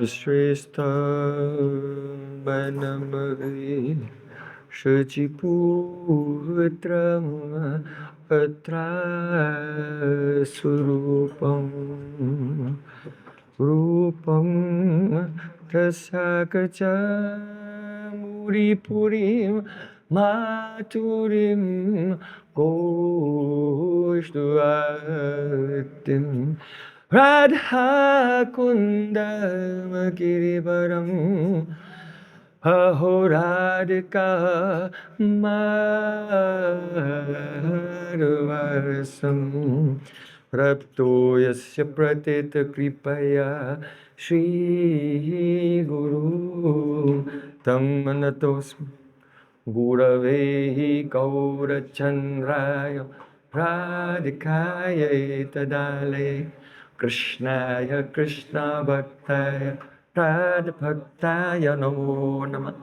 Shrestha Banamari Shachiputram Atra Surupam Rupam Tasakacha Muripurim Maturim Goshtuatim Radha Kundam Girivaram Ahoradika Marvasam Rapto Yasya Pratita Kripaya Shri Guru Tamanatos Gurave Gaurachandraya Radhikaya Tadale Krishnaya Krishna Bhaktaya Radha Bhaktaya Namo Namah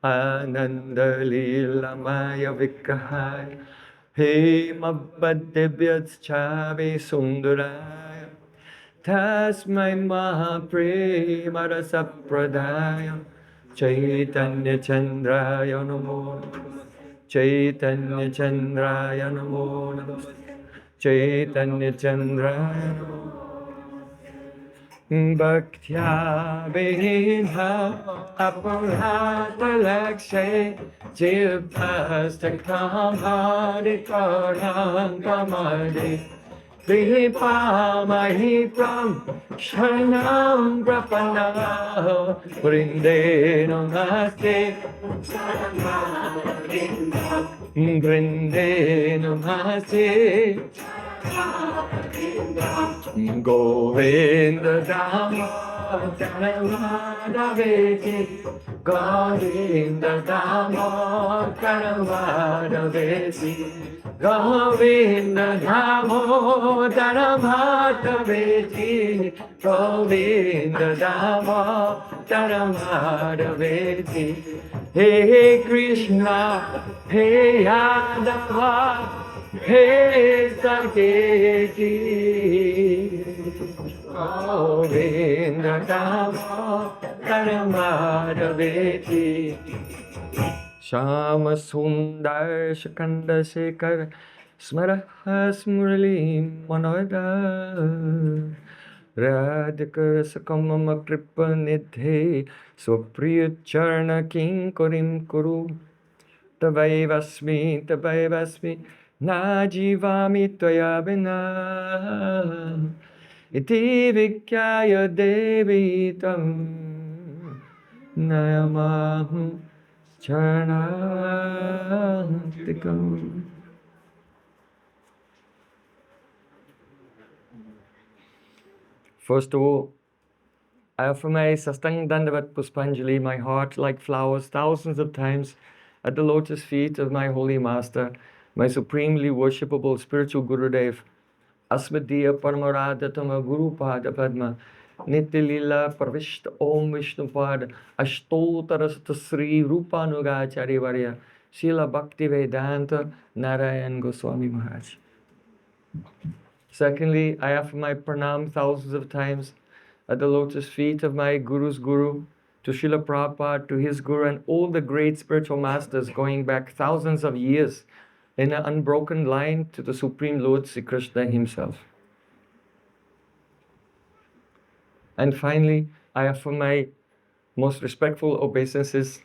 Ananda Lila Maya Vikrahaya He Mabbadevyat Chave Sundaraya Tasmai Mahaprema Rasa Pradaya Chaitanya Chandraya Namo Chaitanya Chandraya Namo Chaitanya Chandraya Namo Bhaktya Vedha Apurata Lakshay Jivastakam Hadikaram Kamade Vipamahipram Shanam Prapana Vrindeno Naste Vrindeno Naste Govinda Dhamma Karavadaveti Govinda Dhamma Karavadaveti Govinda Dhamma Karavadaveti Govinda Dhamma Karavadaveti Hey Krishna, Hey Yadava, Hey Sanketi, Govinda Dhamma Karavadaveti Shama Sundar Shakanda Shekhar Smarahas Murali Manoda Radhika Sakamama Kripa Nidhe Swapriya Charna Kinkorim Kuru Tavaivasmi Najivami Tvaya Vina Iti Vikyaya Devi Tam Nayamaham Charantikam. First of all, I offer my Sastang Dandavat Puspanjali, my heart like flowers, thousands of times at the lotus feet of my holy master, my supremely worshipable spiritual Gurudev, Asmadiya Paramaradhatama Guru Pada Padma, Nitilila Pravishta Om Vishnupad, Ashtotarasata Sri Rupanugacharya Varya, Srila Bhakti Vedanta Narayan Goswami Maharaj. Secondly, I offer my pranam thousands of times at the lotus feet of my Guru's Guru, to Srila Prabhupada, to his Guru, and all the great spiritual masters going back thousands of years in an unbroken line to the Supreme Lord Sri Krishna himself. And finally, I offer my most respectful obeisances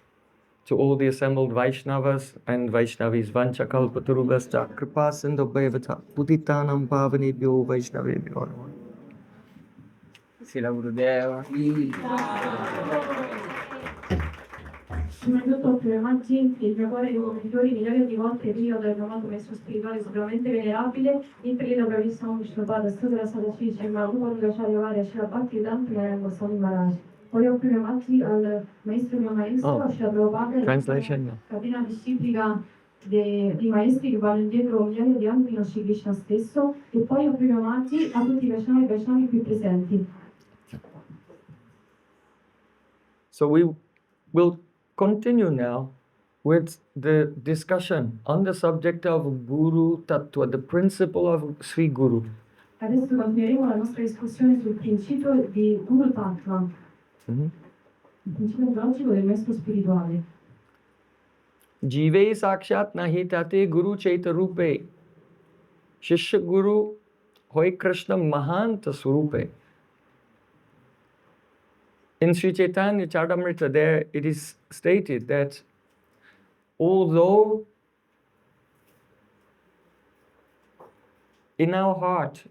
to all the assembled Vaishnavas and Vaishnavis. Vanchakalpatarubhascha kripasindobhayavata putitanam pavanebhyo Vaishnavebhyo namo. Sila Gurudeva. Soprattutto più avanti, il mio cuore di migliori milioni di volte Dio del chiamato maestro spirituale sicuramente venerabile, interlino bravissimo Vishnupada, Sudra Sadacice, ma uno di Acharya Varya, Shila Bhakti Vedanta Narayan Goswami Maharaj. Volevo più avanti al maestro mio maestro, Shila Prabhupada, Translation. catena disciplica di maestri che vanno indietro migliaia di anni fino a Shri Krishna stesso, e poi più avanti a tutti i Vaishnava qui presenti. So we will continue now with the discussion on the subject of Guru Tattva, the principle of Sri Guru. Adesso continueremo la nostra discussione sul principio di Guru Tattva, Mhm. il principio logico del maestro spirituale. Jive sakshat nahi tate guru chaita rupe. Shishya guru hoy Krishna Mahanta Swarupe. In Sri Chaitanya Charitamrita, there it is stated that although in our heart,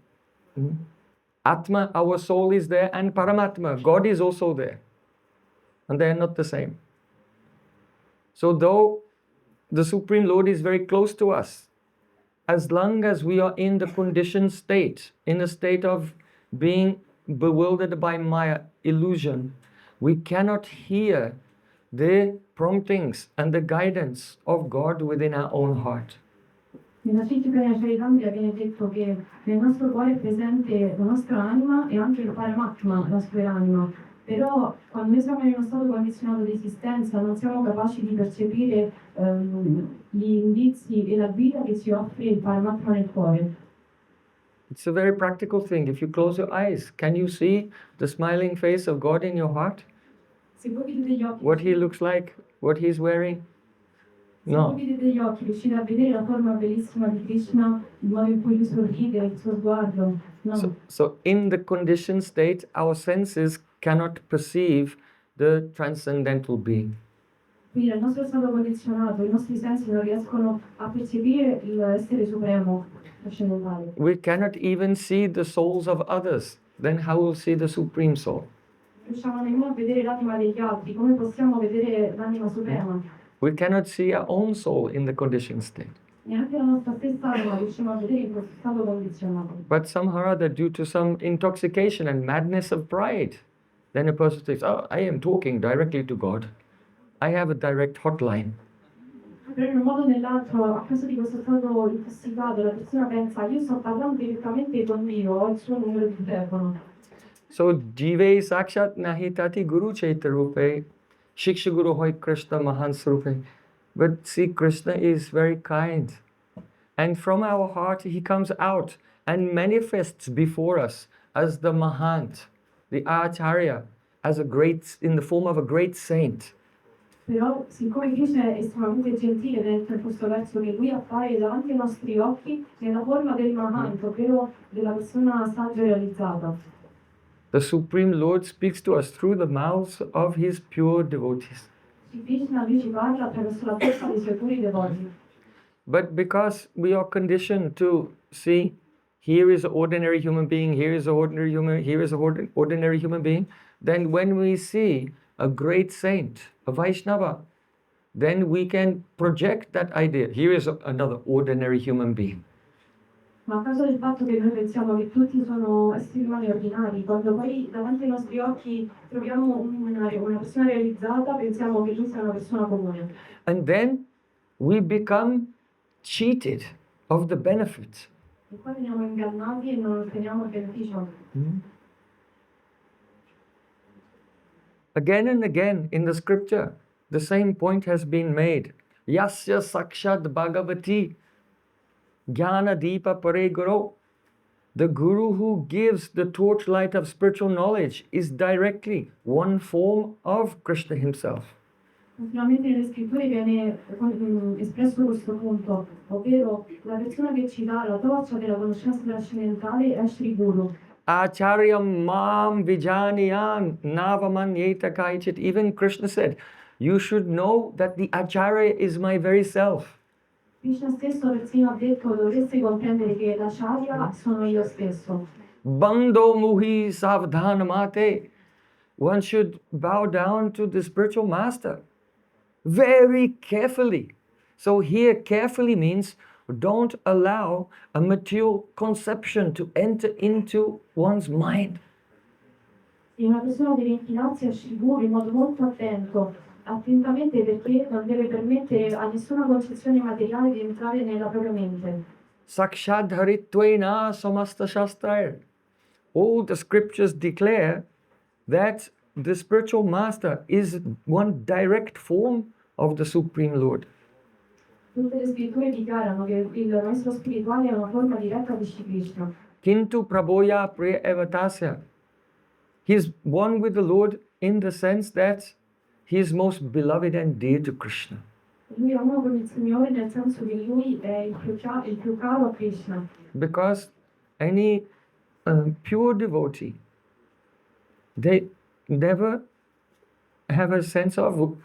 Atma, our soul is there, and Paramatma, God is also there. And they are not the same. So though the Supreme Lord is very close to us, as long as we are in the conditioned state, in a state of being bewildered by Maya, illusion, we cannot hear the promptings and the guidance of God within our own heart. Nella Cittadina Caritamrita viene detto che nel nostro cuore è presente la nostra anima e anche il Paramatma, la sua anima. Però quando noi siamo in uno stato condizionato di esistenza non siamo capaci di percepire gli indizi e la guida che ci offre il Paramatma nel cuore. It's a very practical thing. If you close your eyes, can you see the smiling face of God in your heart? Se voi chiudete gli occhi, What He looks like? What He's wearing? se voi chiudete gli occhi, riuscite a vedere la forma bellissima di Krishna, il modo in cui lui sorride, il suo sguardo? No. So in the conditioned state, our senses cannot perceive the transcendental being. Quindi nel nostro stato condizionato i nostri sensi non riescono a percepire l'essere supremo, trascendentale. We cannot even see the souls of others. Then how will see the Supreme Soul? Non riusciamo nemmeno a vedere l'anima degli altri, come possiamo vedere l'anima suprema? We cannot see our own soul in the conditioned state. Neanche la nostra stessa anima riusciamo a vedere in questo stato condizionato. But somehow or other, due to some intoxication and madness of pride, then a person says, oh, I am talking directly to God. I have a direct hotline. Però in un modo o nell'altro, a causa di questo stato intossicato, la persona pensa, io sto parlando direttamente con Dio, ho il suo numero di telefono. So, jive sakshat nahi tati guru chaitarupe, shiksha guru hoy Krishna mahansarupe. But see, Krishna is very kind. And from our heart, he comes out and manifests before us as the Mahant, the Acharya, as a great, in the form of a great saint. Però, siccome Krishna è estremamente gentile dentro questo verso che lui appare davanti ai nostri occhi nella forma del Mahanta, ovvero della persona saggia realizzata. The Supreme Lord speaks to us through the mouths of his pure devotees. Krishna lui ci parla attraverso la bocca dei suoi puri devoti. But because we are conditioned to see, here is an ordinary human being, here is an ordinary human, here is an ordinary human being, then when we see a great saint, a Vaishnava, then we can project that idea. Here is another ordinary human being. Ma a causa del fatto che noi pensiamo che tutti sono esseri umani ordinari, quando poi davanti ai nostri occhi troviamo una persona realizzata, pensiamo che lui sia una persona comune. And then we become cheated of the benefits. E poi veniamo ingannati e non otteniamo il beneficio. Again and again in the scripture, the same point has been made. Yasya sakshat bhagavati jnana deepa pare guru. The guru who gives the torchlight of spiritual knowledge is directly one form of Krishna himself. Continuamente nelle scritture viene espresso questo punto, ovvero la persona che ci dà la torcia della conoscenza trascendentale è Sri Guru. Acharyam mam vijaniyan navamanyeta kaichit. Even Krishna said, you should know that the Acharya is my very self. Krishna stesso persino ha detto dovreste comprendere che l'acharya sono io stesso. Bando muhi savdhanamate. One should bow down to the spiritual master very carefully. So here carefully means don't allow a material conception to enter into one's mind. E una persona deve inchinarsi a Sri Guru in modo molto attentamente perché non deve permettere a nessuna concezione materiale di entrare nella propria mente. Sakshadharitvaina samasta shastrair. All the scriptures declare that the spiritual master is one direct form of the Supreme Lord. Tutte le scritture dichiarano che il maestro spirituale è una forma diretta di Shri Krishna. Kintu Prabhoya Prayavatasa. He is one with the Lord in the sense that he is most beloved and dear to Krishna. Lui è uno con il Signore nel senso che lui è il più caro a Krishna. Because any pure devotee, they never have a sense of,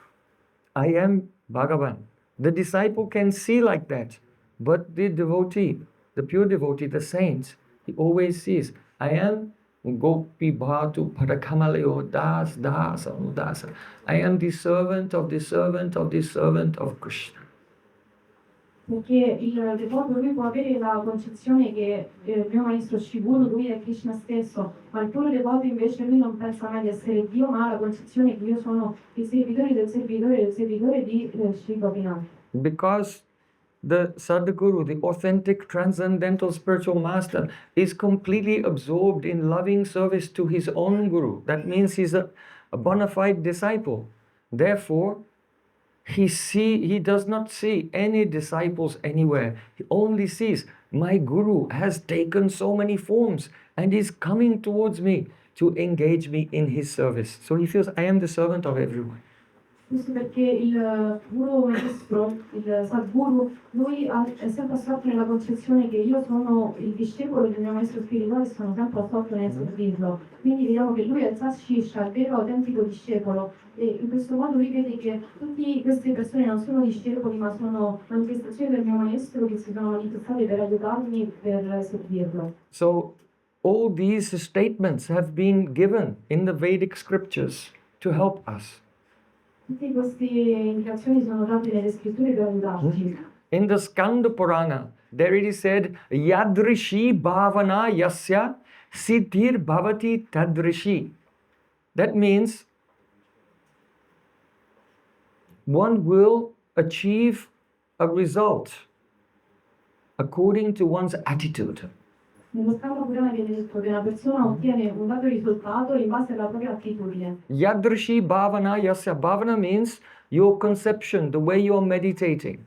I am Bhagavan. The disciple can see like that, but the devotee, the pure devotee, the saint, he always sees, I am Gopi Bhatu Padakamaleo Das Das Anudasa. I am the servant of the servant of the servant of Krishna. Perché il devoto lui può avere la concezione che il mio maestro Shiguru, lui è Krishna stesso, ma il puro devoto invece lui non pensa mai di essere Dio, ma ha la concezione che io sono il servitore del servitore di Shri Gopinath. Because the Sadhguru, the authentic transcendental spiritual master, is completely absorbed in loving service to his own Guru. That means he's a bona fide disciple. Therefore, he does not see any disciples anywhere. He only sees, my Guru has taken so many forms and is coming towards me to engage me in his service. So he feels, I am the servant of everyone. Questo perché il puro maestro, il Sadguru, lui è sempre assorto nella concezione che io sono il discepolo del mio maestro spirituale e sono sempre assorto nel servirlo. Quindi vediamo che lui è il Sashisha, il vero autentico discepolo, e in questo modo lui vede che tutte queste persone non sono discepoli ma sono manifestazioni del mio maestro che si sono manifestate per aiutarmi, per servirlo. So all these statements have been given in the Vedic scriptures to help us. Tutte queste indicazioni sono date nelle scritture per aiutarci. In the Skanda Purana, there it is said, Yadrishi bhavana yasya siddhir bhavati tadrishi. That means one will achieve a result according to one's attitude. Nello Skanda Purana viene detto che una persona ottiene un dato risultato in base alla propria attitudine. Yadrishi bhavana yasya. Bhavana means your conception, the way you're meditating.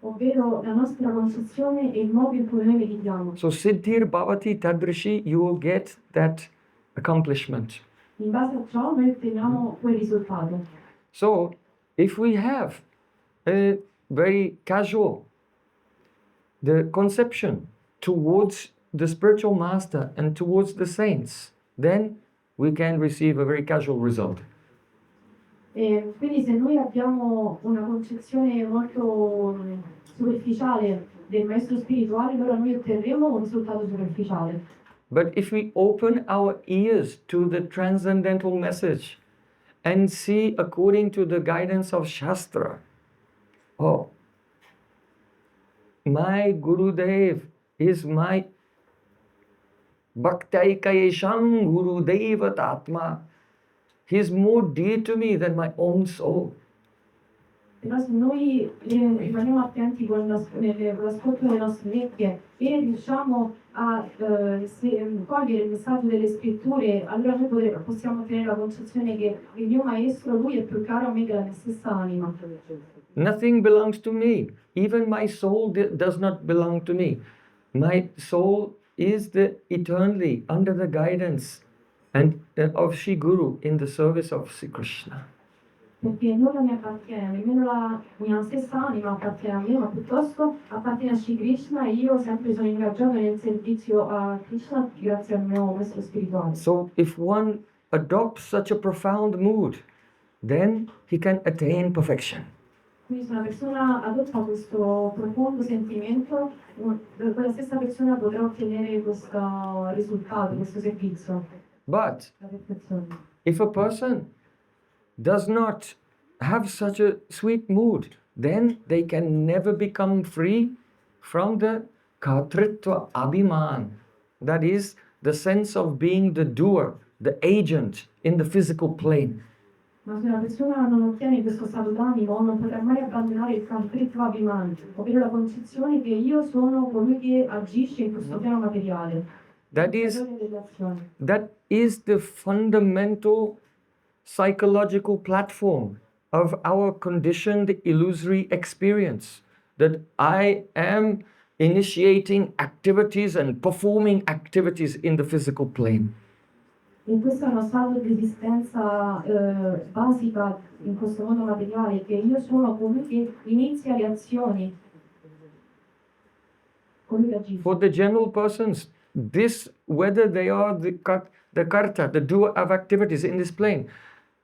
Ovvero la nostra concezione e il modo in cui noi meditiamo. So siddhir bhavati tadrishi, you will get that accomplishment. In base a ciò noi otteniamo quel risultato. So if we have a very casual the conception towards the spiritual master and towards the saints, then we can receive a very casual result. E quindi se noi abbiamo una concezione molto superficiale del maestro spirituale, allora noi otterremo un risultato superficiale. But if we open our ears to the transcendental message and see according to the guidance of Shastra, oh, my Gurudev is my Bhaktaikayesham Gurudeva Tatma. He is more dear to me than my own soul. Però se noi rimaniamo attenti con l'ascolto delle nostre orecchie e riusciamo a cogliere il messaggio delle scritture, allora noi possiamo ottenere la concezione che il mio maestro, lui è più caro a me che la mia stessa anima. Nothing belongs to me. Even my soul does not belong to me. My soul is eternally under the guidance and of Shri Guru in the service of Sri Krishna. Perché nulla mi appartiene, nemmeno la mia stessa anima appartiene a me, ma piuttosto appartiene a Shri Krishna e io sempre sono ingaggiato nel servizio a Krishna grazie al mio maestro spirituale. So if one adopts such a profound mood, then he can attain perfection. Quindi se una persona adotta questo profondo sentimento, quella stessa persona potrà ottenere questo risultato, questo servizio. But La perfezione. if a person does not have such a sweet mood, then they can never become free from the kartritva abhiman. That is the sense of being the doer, the agent in the physical plane. Ma se una persona non ottiene questo stato d'animo, non potrà mai abbandonare il kartritva abhiman, ovvero la concezione che io sono colui che agisce in questo piano materiale. That is the fundamental psychological platform of our conditioned illusory experience. That I am initiating activities and performing activities in the physical plane. E questo è uno stato di esistenza basica in questo mondo materiale, che io sono colui che inizia le azioni, colui che agisce. For the general persons, this, whether they are the karta, the doer of activities in this plane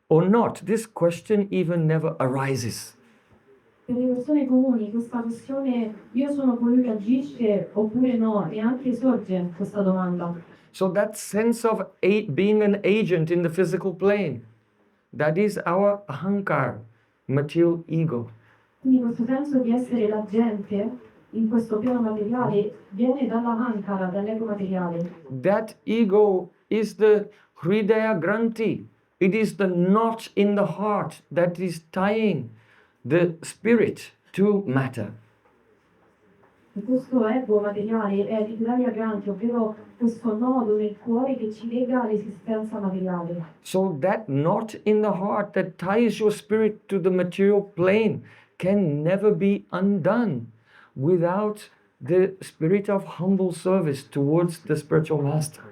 or not, this question even never arises. Per le persone comuni questa questione, io sono colui che agisce oppure no, neanche sorge questa domanda. So that sense of being an agent in the physical plane, that is our ahankar, material ego. Quindi questo senso di essere l'agente in questo piano materiale viene dalla ahankara, dall'ego materiale. That ego is the hridaya granthi. It is the knot in the heart that is tying the spirit to matter. E questo ego materiale è l'idea grande, ovvero questo nodo nel cuore che ci lega all'esistenza materiale. So that knot in the heart that ties your spirit to the material plane can never be undone without the spirit of humble service towards the spiritual master.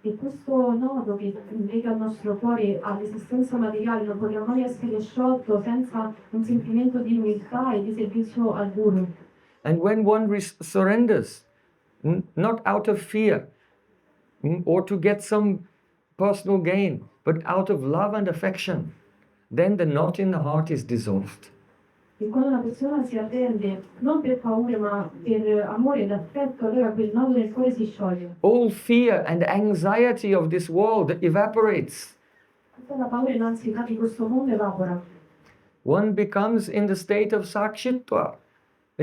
E questo nodo che lega il nostro cuore all'esistenza materiale non potrà mai essere sciolto senza un sentimento di umiltà e di servizio al Guru. And when one surrenders, not out of fear or to get some personal gain, but out of love and affection, then the knot in the heart is dissolved. E quando una persona si arrende, non per paura ma per amore ed affetto, allora quel nodo nel cuore si scioglie. All fear and anxiety of this world evaporates. Tutta la paura e l'ansietà di questo mondo evapora. One becomes in the state of sakshitva,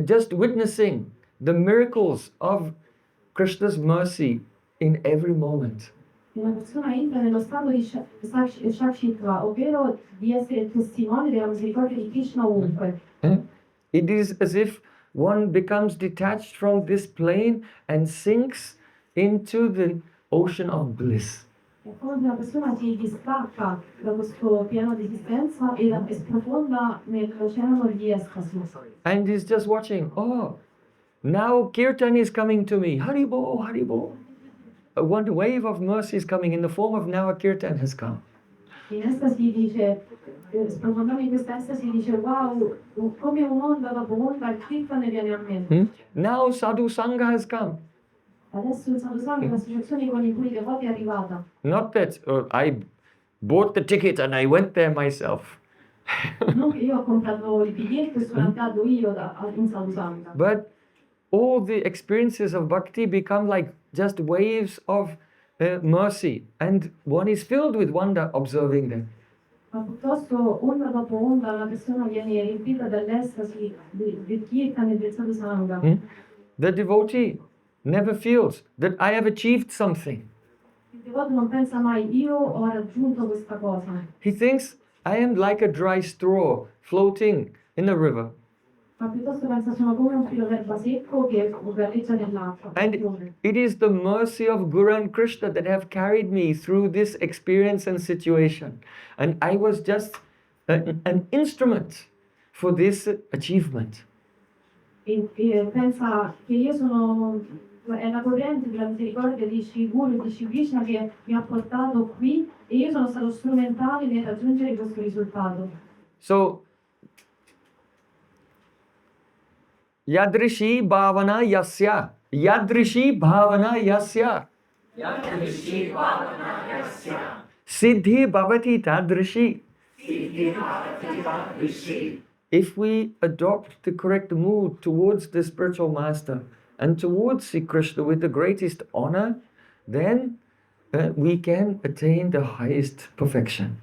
just witnessing the miracles of Krishna's mercy in every moment. E una persona entra nello stato di Shakshitva, ovvero di essere testimone della misericordia di Krishna ovunque. It is as if one becomes detached from this plane and sinks into the ocean of bliss. È come se una persona si distacca da questo piano di esistenza e sprofonda nell'oceano di estasi. And is just watching, oh, now Kirtan is coming to me. Haribo, Haribo. One wave of mercy is coming in the form of now a Kirtan has come. In estasi dice, sprofondando in questa estasi dice, wow, come un'onda dopo onda, il Kirtan viene a me. Now Sadhu Sangha has come. Adesso il sadhusanga, l'associazione con i cui devoti è arrivata. Not that I bought the ticket and I went there myself. Non che io ho comprato il biglietto e sono andato io in sadhusanga. But all the experiences of bhakti become like just waves of mercy, and one is filled with wonder observing them. Ma piuttosto, onda dopo onda, la persona viene riempita dall'estasi del kirtan e del sadhusanga. The devotee never feels that I have achieved something. Il devoto non pensa mai, io ho raggiunto questa cosa. He thinks I am like a dry straw floating in a river. Ma piuttosto pensa, sono come un filo d'erba secco che galleggia nell'acqua. And it is the mercy of Guru and Krishna that have carried me through this experience and situation. And I was just an instrument for this achievement. E pensa che io sono, è la corrente della misericordia di Shri Guru e di Shri Krishna che mi ha portato qui e io sono stato strumentale nel raggiungere questo risultato. So, Yadrishi bhavana yasya. Yadrishi bhavana yasya. Yadrishi bhavana yasya. Siddhi bhavati tadrishi. Siddhi bhavati tadrishi. If we adopt the correct mood towards the spiritual master and towards Sri Krishna with the greatest honor, then we can attain the highest perfection.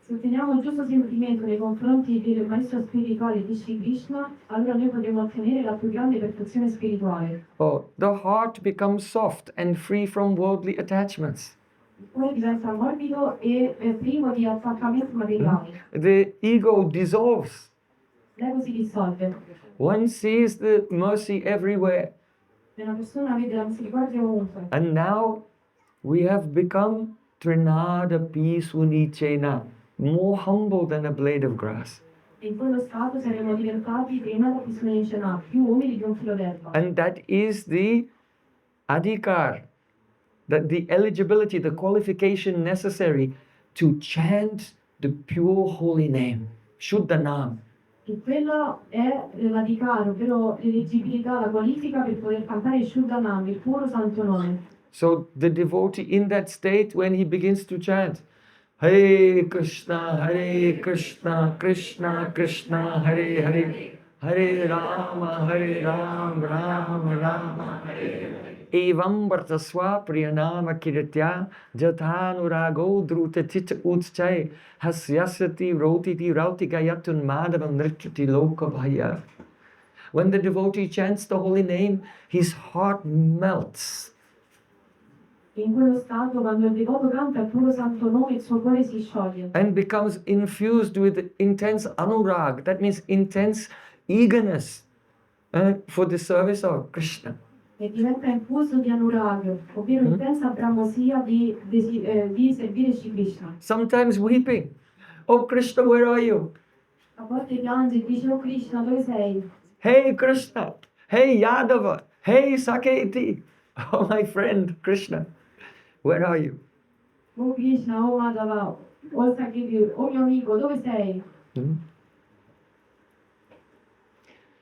Se otteniamo il giusto sentimento nei confronti del maestro spirituale di Shri Krishna, allora noi potremo ottenere la più grande perfezione spirituale. Oh, the heart becomes soft and free from worldly attachments. Il cuore diventa morbido e privo di attaccamenti materiali. The ego dissolves. L'ego si dissolve. One sees the mercy everywhere. E una persona vede la misericordia ovunque. And now we have become Trinada Pisunichena, more humble than a blade of grass. In quello stato saremo diventati dei Mahanta-avatara, più umili di un filo d'erba. And that is the adhikar, that the eligibility, the qualification necessary to chant the pure holy name, Shuddha Nam. E quello è l'adhikar, ovvero l'eleggibilità, la qualifica per poter cantare il Shuddhanam, il puro santo nome. So the devotee in that state, when he begins to chant, Hare Krishna, Krishna Krishna, Hare Hare, Hare Ram, Rama Hare. Evam Vartaswa Priyanama Kiritya Jatanurago Drutatit Utchai Hasyasati Rotiti Rauti Gayatun Madhavam Nrityati Lokabhaya. When the devotee chants the holy name, his heart melts. In quello stato, quando il devoto canta il puro santo nome, il suo cuore si scioglie. And becomes infused with intense anurag, that means intense eagerness for the service of Krishna. E diventa infuso di anurag, ovvero intensa bramosia di servire Shri Krishna. Sometimes weeping. Oh Krishna, where are you? A volte piange e dice, oh Krishna, dove sei? Hey Krishna, hey Yadava, hey Saketi. Oh my friend Krishna, where are you? Oh Krishna, oh Madhava, oh Saketi, oh mio amico, dove sei?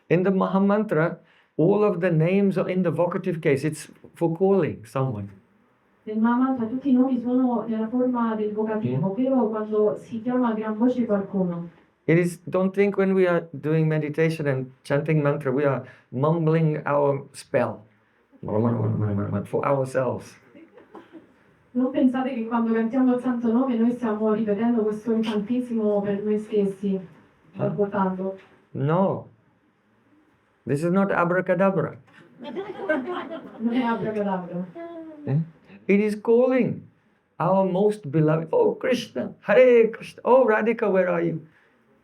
In the Mahamantra, all of the names are in the vocative case. It's for calling someone. Nel Mahamanta tutti i nomi sono nella forma del vocativo, ovvero quando si chiama a gran voce qualcuno. It is, don't think when we are doing meditation and chanting mantra, we are mumbling our spell for ourselves. Non pensate che quando cantiamo il santo nome noi stiamo ripetendo questo incantesimo per noi stessi, ascoltando. No. This is not abracadabra. Non è abracadabra. It is calling our most beloved. Oh Krishna, Hare Krishna. Oh Radhika, where are you?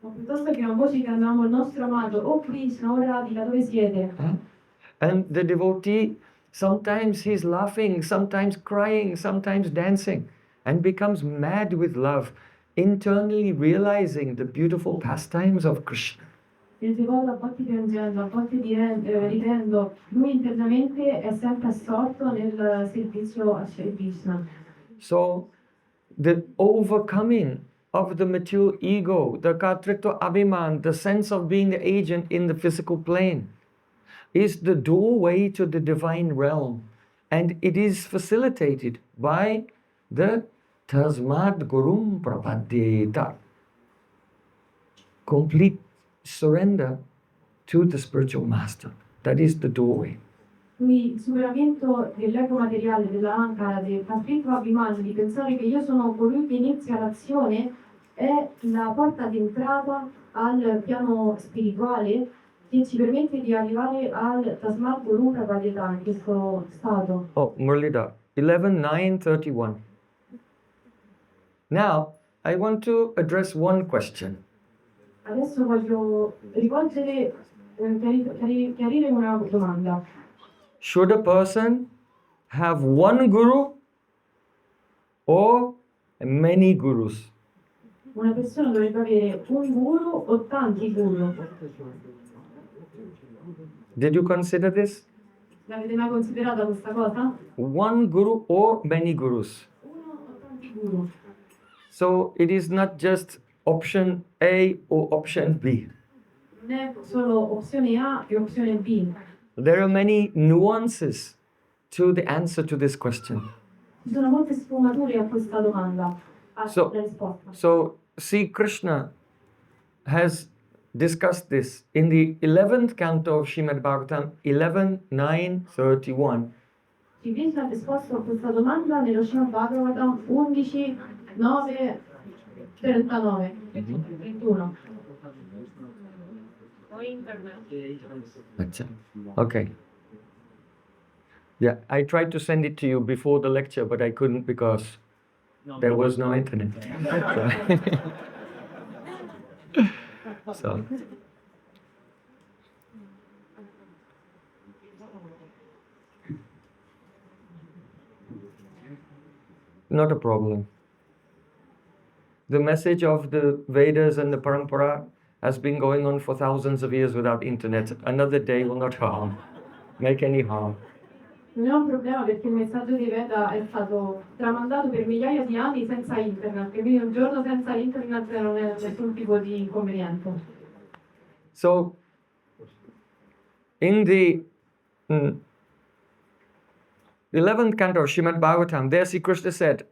Ma piuttosto che una voce chiamiamo il nostro amato, oh Krishna, oh Radhika, dove siete? And the devotee, sometimes he's laughing, sometimes crying, sometimes dancing, and becomes mad with love, internally realizing the beautiful pastimes of Krishna. Il devoto a volte piangendo, a volte ridendo, lui internamente è sempre assorto nel servizio a Shri Krishna. So, the overcoming of the material ego, the kartritva abhiman, the sense of being the agent in the physical plane, is the doorway to the divine realm. And it is facilitated by the Tasmad Gurum Prapadyeta, complete surrender to the spiritual master. That is the doorway. Quindi il superamento dell'ego materiale, della ahankara, del conflitto abhiman, di pensare che io sono colui che inizia l'azione, è la porta d'entrata al piano spirituale che ci permette di arrivare al Tasmat Guru Prapadyeta, in questo stato. Oh, Murlida, 11:9:31. Now, I want to address one question. Adesso voglio rivolgere, chiarire una domanda. Should a person have one guru or many gurus? Una persona dovrebbe avere un guru o tanti guru? Did you consider this? L'avete mai considerata questa cosa? One guru or many gurus? Uno o tanti guru? So it is not just option A or option B. Non è solo opzione A e opzione B. There are many nuances to the answer to this question. Ci sono molte sfumature a questa domanda, So- alla risposta. So, see, Krishna has discussed this in the 11th canto of Srimad Bhagavatam, 11:9:31. Ci Krishna ha risposto a questa domanda nello Srimad Bhagavatam 11, 9, 39, 31. Acha. Okay. Yeah, I tried to send it to you before the lecture, but I couldn't because there was no internet. So. Not a problem. The message of the Vedas and the Parampara has been going on for thousands of years without internet. Another day will not make any harm. Non è un problema perché il messaggio di Veda è stato tramandato per migliaia di anni senza internet, quindi un giorno senza internet non è nessun tipo di inconveniente. So, in the 11th canto of Srimad Bhagavatam, there Sri Krishna said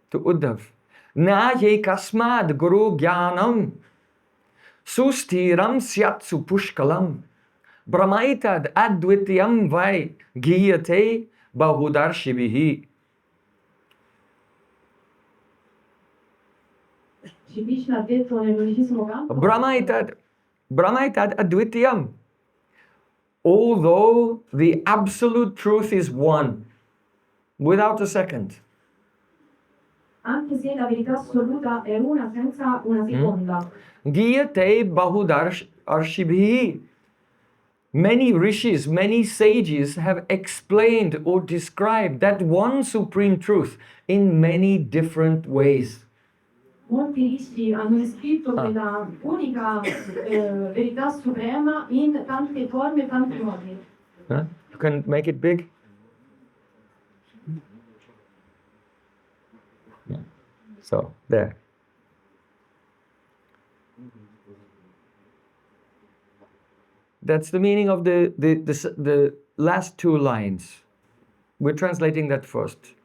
to Uddhav, Na ye kasmad guru jnanam sustiram syatsu pushkalam brahmaitad advityam vai giyate bahudarshibihi. Shri Krishna ha detto nell'11° canto Brahmaitad advityam. Although the absolute truth is one, without a second. anche se la verità assoluta è una senza una seconda. Giyate bahudarshibihi. Many rishis, many sages have explained or described that one supreme truth in many different ways. Molti rishi hanno descritto quella unica verità suprema in tante forme e tanti modi. Huh? You can make it big? Yeah. So, there. That's the meaning of the last two lines. We're translating that first.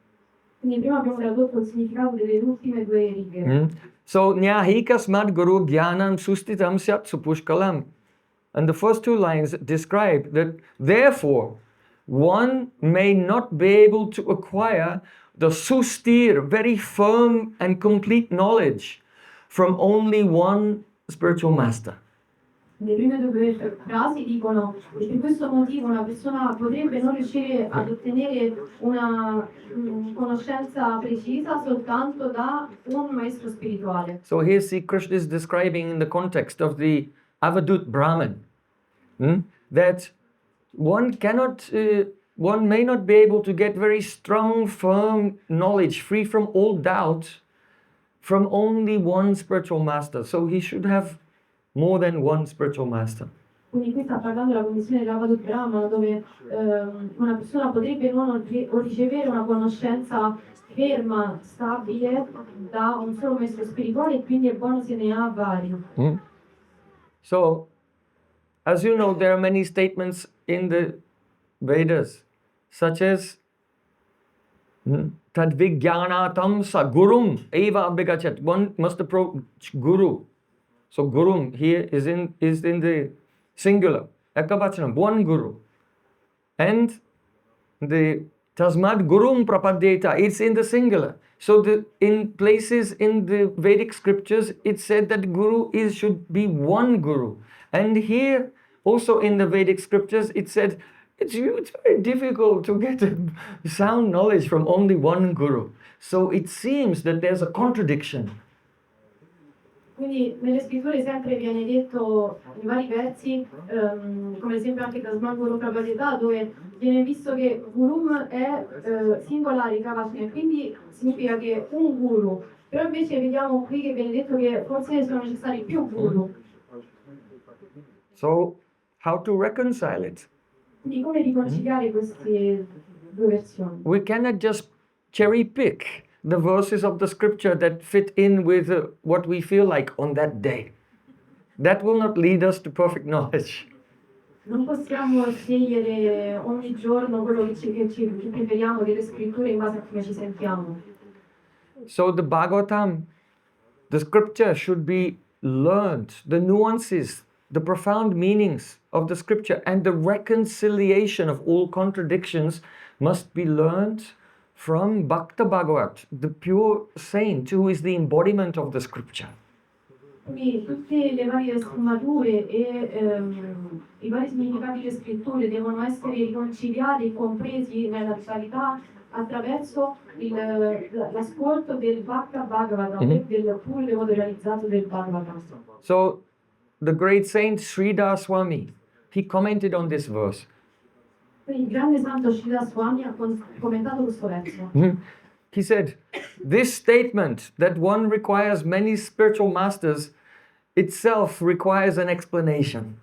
Quindi prima abbiamo tradotto il significato delle ultime due righe. So, Nyahikas guru jnanam sustitam syat supushkalam. And the first two lines describe that, therefore, one may not be able to acquire the sustir, very firm and complete knowledge from only one spiritual master. Le prime due frasi dicono che per questo motivo una persona potrebbe non riuscire ad ottenere una conoscenza precisa soltanto da un maestro spirituale. So here Sri Krishna is describing in the context of the Avadut Brahman that one may not be able to get very strong, firm knowledge, free from all doubt, from only one spiritual master. So he should have more than one spiritual master. Quindi qui sta parlando della condizione dell'Avadut Brahmana, dove una persona potrebbe non ricevere una conoscenza ferma, stabile da un solo maestro spirituale, e quindi è buono se ne ha vari. So, as you know, there are many statements in the Vedas, such as Tad Vijnanatam sa gurum eva abhigachat. One must approach Guru. So gurum here is in the singular, ekavachanam, one guru. And the tasmad gurum prapadyeta, it's in the singular. So in places in the Vedic scriptures, it said that guru should be one guru. And here, also in the Vedic scriptures, it said it's very difficult to get a sound knowledge from only one guru. So it seems that there's a contradiction. Quindi nelle scritture sempre viene detto in vari versi, come ad esempio anche da Smanguru Prabhupada, dove viene visto che Gurum è singolare, Kavachana, quindi significa che un guru, però invece vediamo qui che viene detto che forse sono necessari più guru. So, how to reconcile it? Quindi come riconciliare queste due versioni? We cannot just cherry pick the verses of the scripture that fit in with what we feel like on that day. That will not lead us to perfect knowledge. Non possiamo scegliere ogni giorno quello che preferiamo delle scritture in base a come ci sentiamo. So the Bhagavatam, the scripture should be learned, the nuances, the profound meanings of the scripture and the reconciliation of all contradictions must be learned from Bhakta Bhagavat, the pure saint who is the embodiment of the scripture. Quindi tutte le varie sfumature e i vari significati delle scritture devono essere riconciliati e compresi nella totalità attraverso l'ascolto del Bhakta Bhagavata, del puro devoto realizzato del Bhagavata. So, the great saint Sridhar Swami, he commented on this verse. Il grande santo Sridhar Swami ha commentato questo verso. He said, this statement that one requires many spiritual masters itself requires an explanation.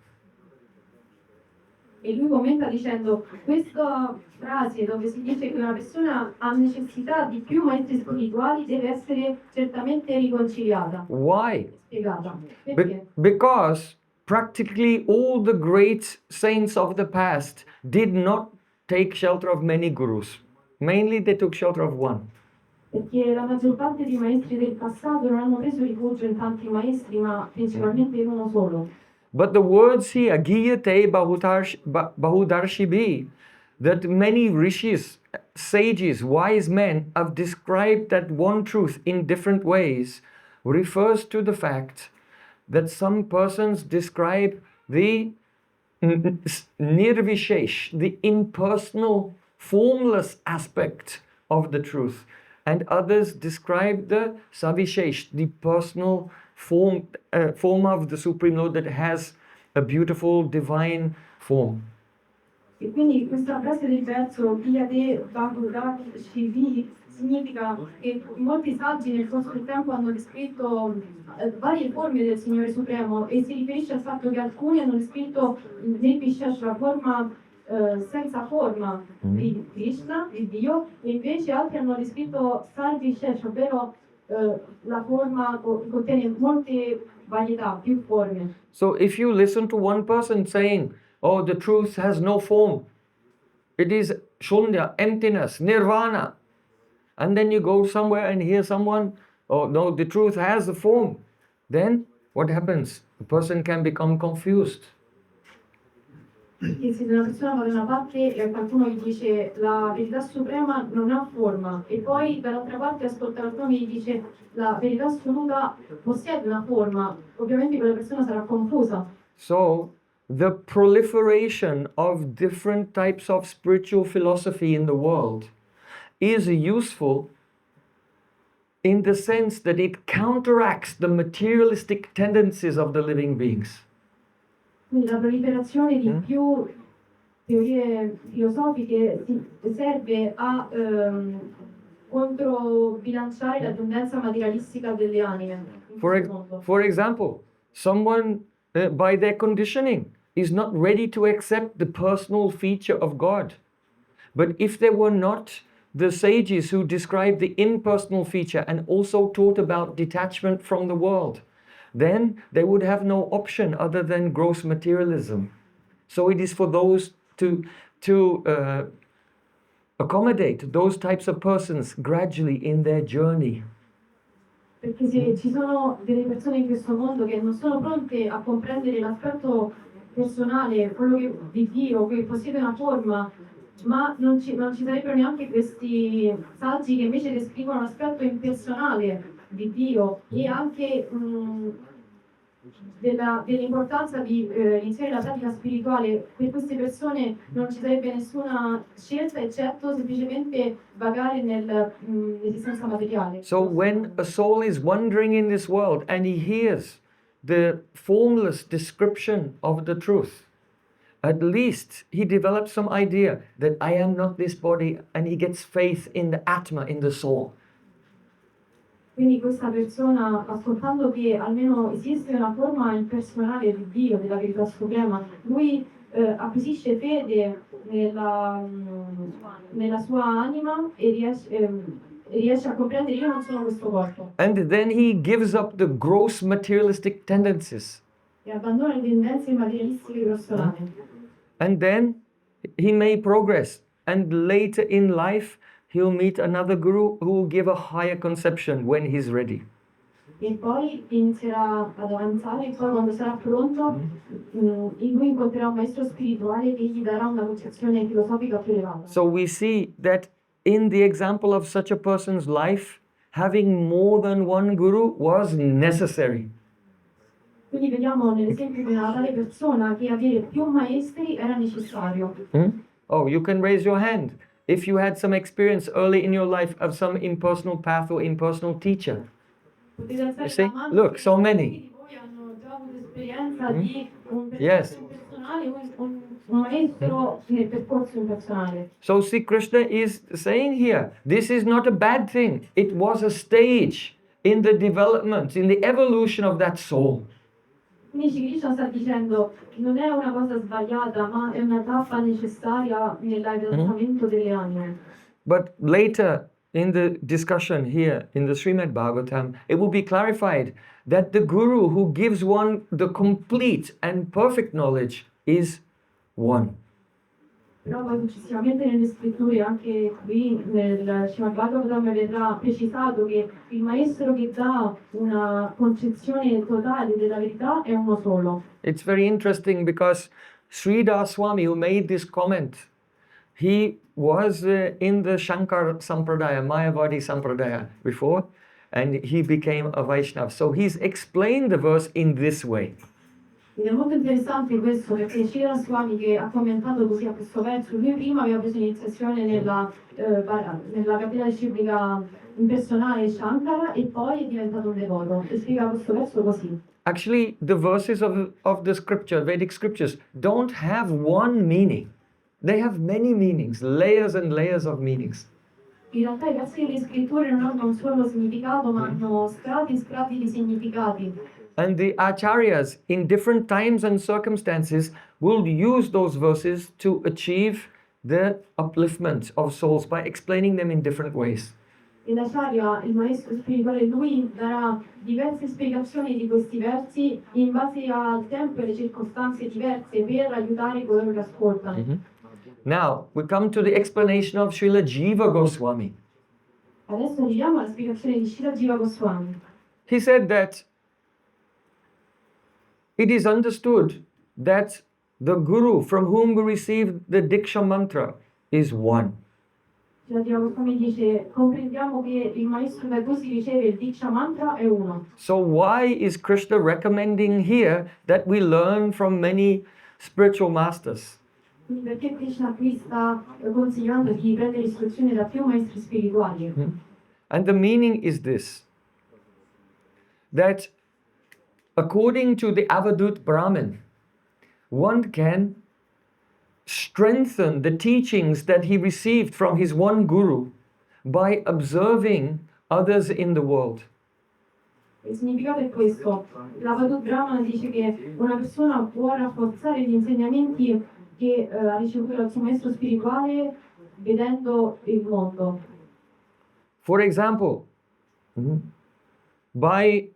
E lui commenta dicendo, questa frase dove si dice che una persona ha necessità di più maestri spirituali deve essere certamente riconciliata, Why? spiegata. Perché? Because practically all the great saints of the past did not take shelter of many gurus. Mainly they took shelter of one. Perché la maggior parte dei maestri del passato non hanno preso rifugio in tanti maestri, ma principalmente in uno solo. But the words here, Giyate Bahudarshibi, that many rishis, sages, wise men have described that one truth in different ways, refers to the fact that some persons describe the nirvishesh, the impersonal, formless aspect of the truth, and others describe the savishesh, the personal form of the Supreme Lord that has a beautiful divine form. E quindi questa frase del verso Viyate Bhagavati Shivi significa che molti saggi nel corso del tempo hanno descritto varie forme del Signore Supremo e si riferisce al fatto che alcuni hanno descritto Nirvishesh, la forma senza forma di Krishna, di Dio, e invece altri hanno descritto Sarvishesh, ovvero la forma che contiene molte varietà, più forme. So if you listen to one person saying, oh, the truth has no form, it is shunya, emptiness, nirvana, and then you go somewhere and hear someone, oh no, the truth has a form, then what happens? The person can become confused. Che se una persona va da una parte e qualcuno gli dice la verità suprema non ha forma e poi dall'altra parte ascolta qualcuno che gli dice la verità assoluta possiede una forma, ovviamente quella persona sarà confusa. So the proliferation of different types of spiritual philosophy in the world is useful in the sense that it counteracts the materialistic tendencies of the living beings. Quindi la proliferazione di più teorie filosofiche serve a controbilanciare la tendenza materialistica delle anime in questo mondo. For example, someone by their conditioning is not ready to accept the personal feature of God. But if there were not the sages who described the impersonal feature and also taught about detachment from the world, then they would have no option other than gross materialism. So it is for those to accommodate those types of persons gradually in their journey. Perché se ci sono delle persone in questo mondo che non sono pronte a comprendere l'aspetto personale, quello che, di Dio, che possiede una forma, ma non ci sarebbero neanche questi saggi che invece descrivono l'aspetto impersonale di Dio e anche dell'importanza di iniziare la pratica spirituale. Per queste persone non ci sarebbe nessuna scelta eccetto semplicemente vagare nell'esistenza materiale. So when a soul is wandering in this world and he hears the formless description of the truth, at least he develops some idea that I am not this body, and he gets faith in the Atma, in the soul. Quindi questa persona, ascoltando che almeno esiste una forma impersonale di Dio, della verità suprema, lui acquisisce fede nella sua anima e riesce a comprendere io non sono questo corpo. And then he gives up the gross materialistic tendencies. E abbandona le tendenze materialistiche personali. And then he may progress, and later in life he'll meet another guru who will give a higher conception when he's ready. E poi inizierà ad avanzare e poi quando sarà pronto in cui incontrerà un maestro spirituale che gli darà una concezione filosofica più elevata. So we see that in the example of such a person's life, having more than one guru was necessary. Quindi vediamo nell'esempio di una tale persona che avere più maestri era necessario. Oh, you can raise your hand if you had some experience early in your life of some impersonal path or impersonal teacher. Potete alzare See? la mano, Look, so many. alcuni di voi hanno già avuto esperienza di un Yes. percorso impersonale, un maestro nel percorso impersonale. So see, Krishna is saying here, this is not a bad thing. It was a stage in the development, in the evolution of that soul. Quindi Krishna sta dicendo non è una cosa sbagliata, ma è una tappa necessaria nell'adattamento delle anime. But later in the discussion here in the Srimad Bhagavatam, it will be clarified that the Guru who gives one the complete and perfect knowledge is one. Però poi successivamente nelle scritture, anche qui nel Srimad Bhagavatam verrà precisato che il maestro che dà una concezione totale della verità è uno solo. It's very interesting because Sridhar Swami, who made this comment, he was in the Shankar Sampradaya, Mayavadi Sampradaya before, and he became a Vaishnav. So he's explained the verse in this way. Ed è molto interessante questo perché c'era Swami che ha commentato così a questo verso. Lui prima aveva preso iniziazione nella catena civica impersonale Shankara e poi è diventato un devoto. E spiega questo verso così. Actually, the verses of the scripture, Vedic scriptures, don't have one meaning. They have many meanings, layers and layers of meanings. In realtà i versi delle scritture non hanno un solo significato, ma hanno strati e strati di significati. And the acharyas, in different times and circumstances, will use those verses to achieve the upliftment of souls by explaining them in different ways. E l'Acharya, il maestro spirituale, lui darà diverse spiegazioni di questi versi in base al tempo e alle circostanze diverse per aiutare coloro che ascoltano. Now, we come to the explanation of Srila Jiva Goswami. Adesso arriviamo alla spiegazione di Srila Jiva Goswami. He said that it is understood that the Guru from whom we receive the Diksha mantra is one. Srila Jiva Goswami dice, comprendiamo che il maestro da cui si riceve il Diksha mantra è uno. So why is Krishna recommending here that we learn from many spiritual masters? Quindi perché Krishna qui sta consigliando di prendere istruzione da più maestri spirituali? And the meaning is this, that according to the Avadut Brahmin, one can strengthen the teachings that he received from his one Guru by observing others in the world. Il significato è questo. L'Avadut Brahmana dice che una persona può rafforzare gli insegnamenti che ha ricevuto dal suo maestro spirituale vedendo il mondo. For example, by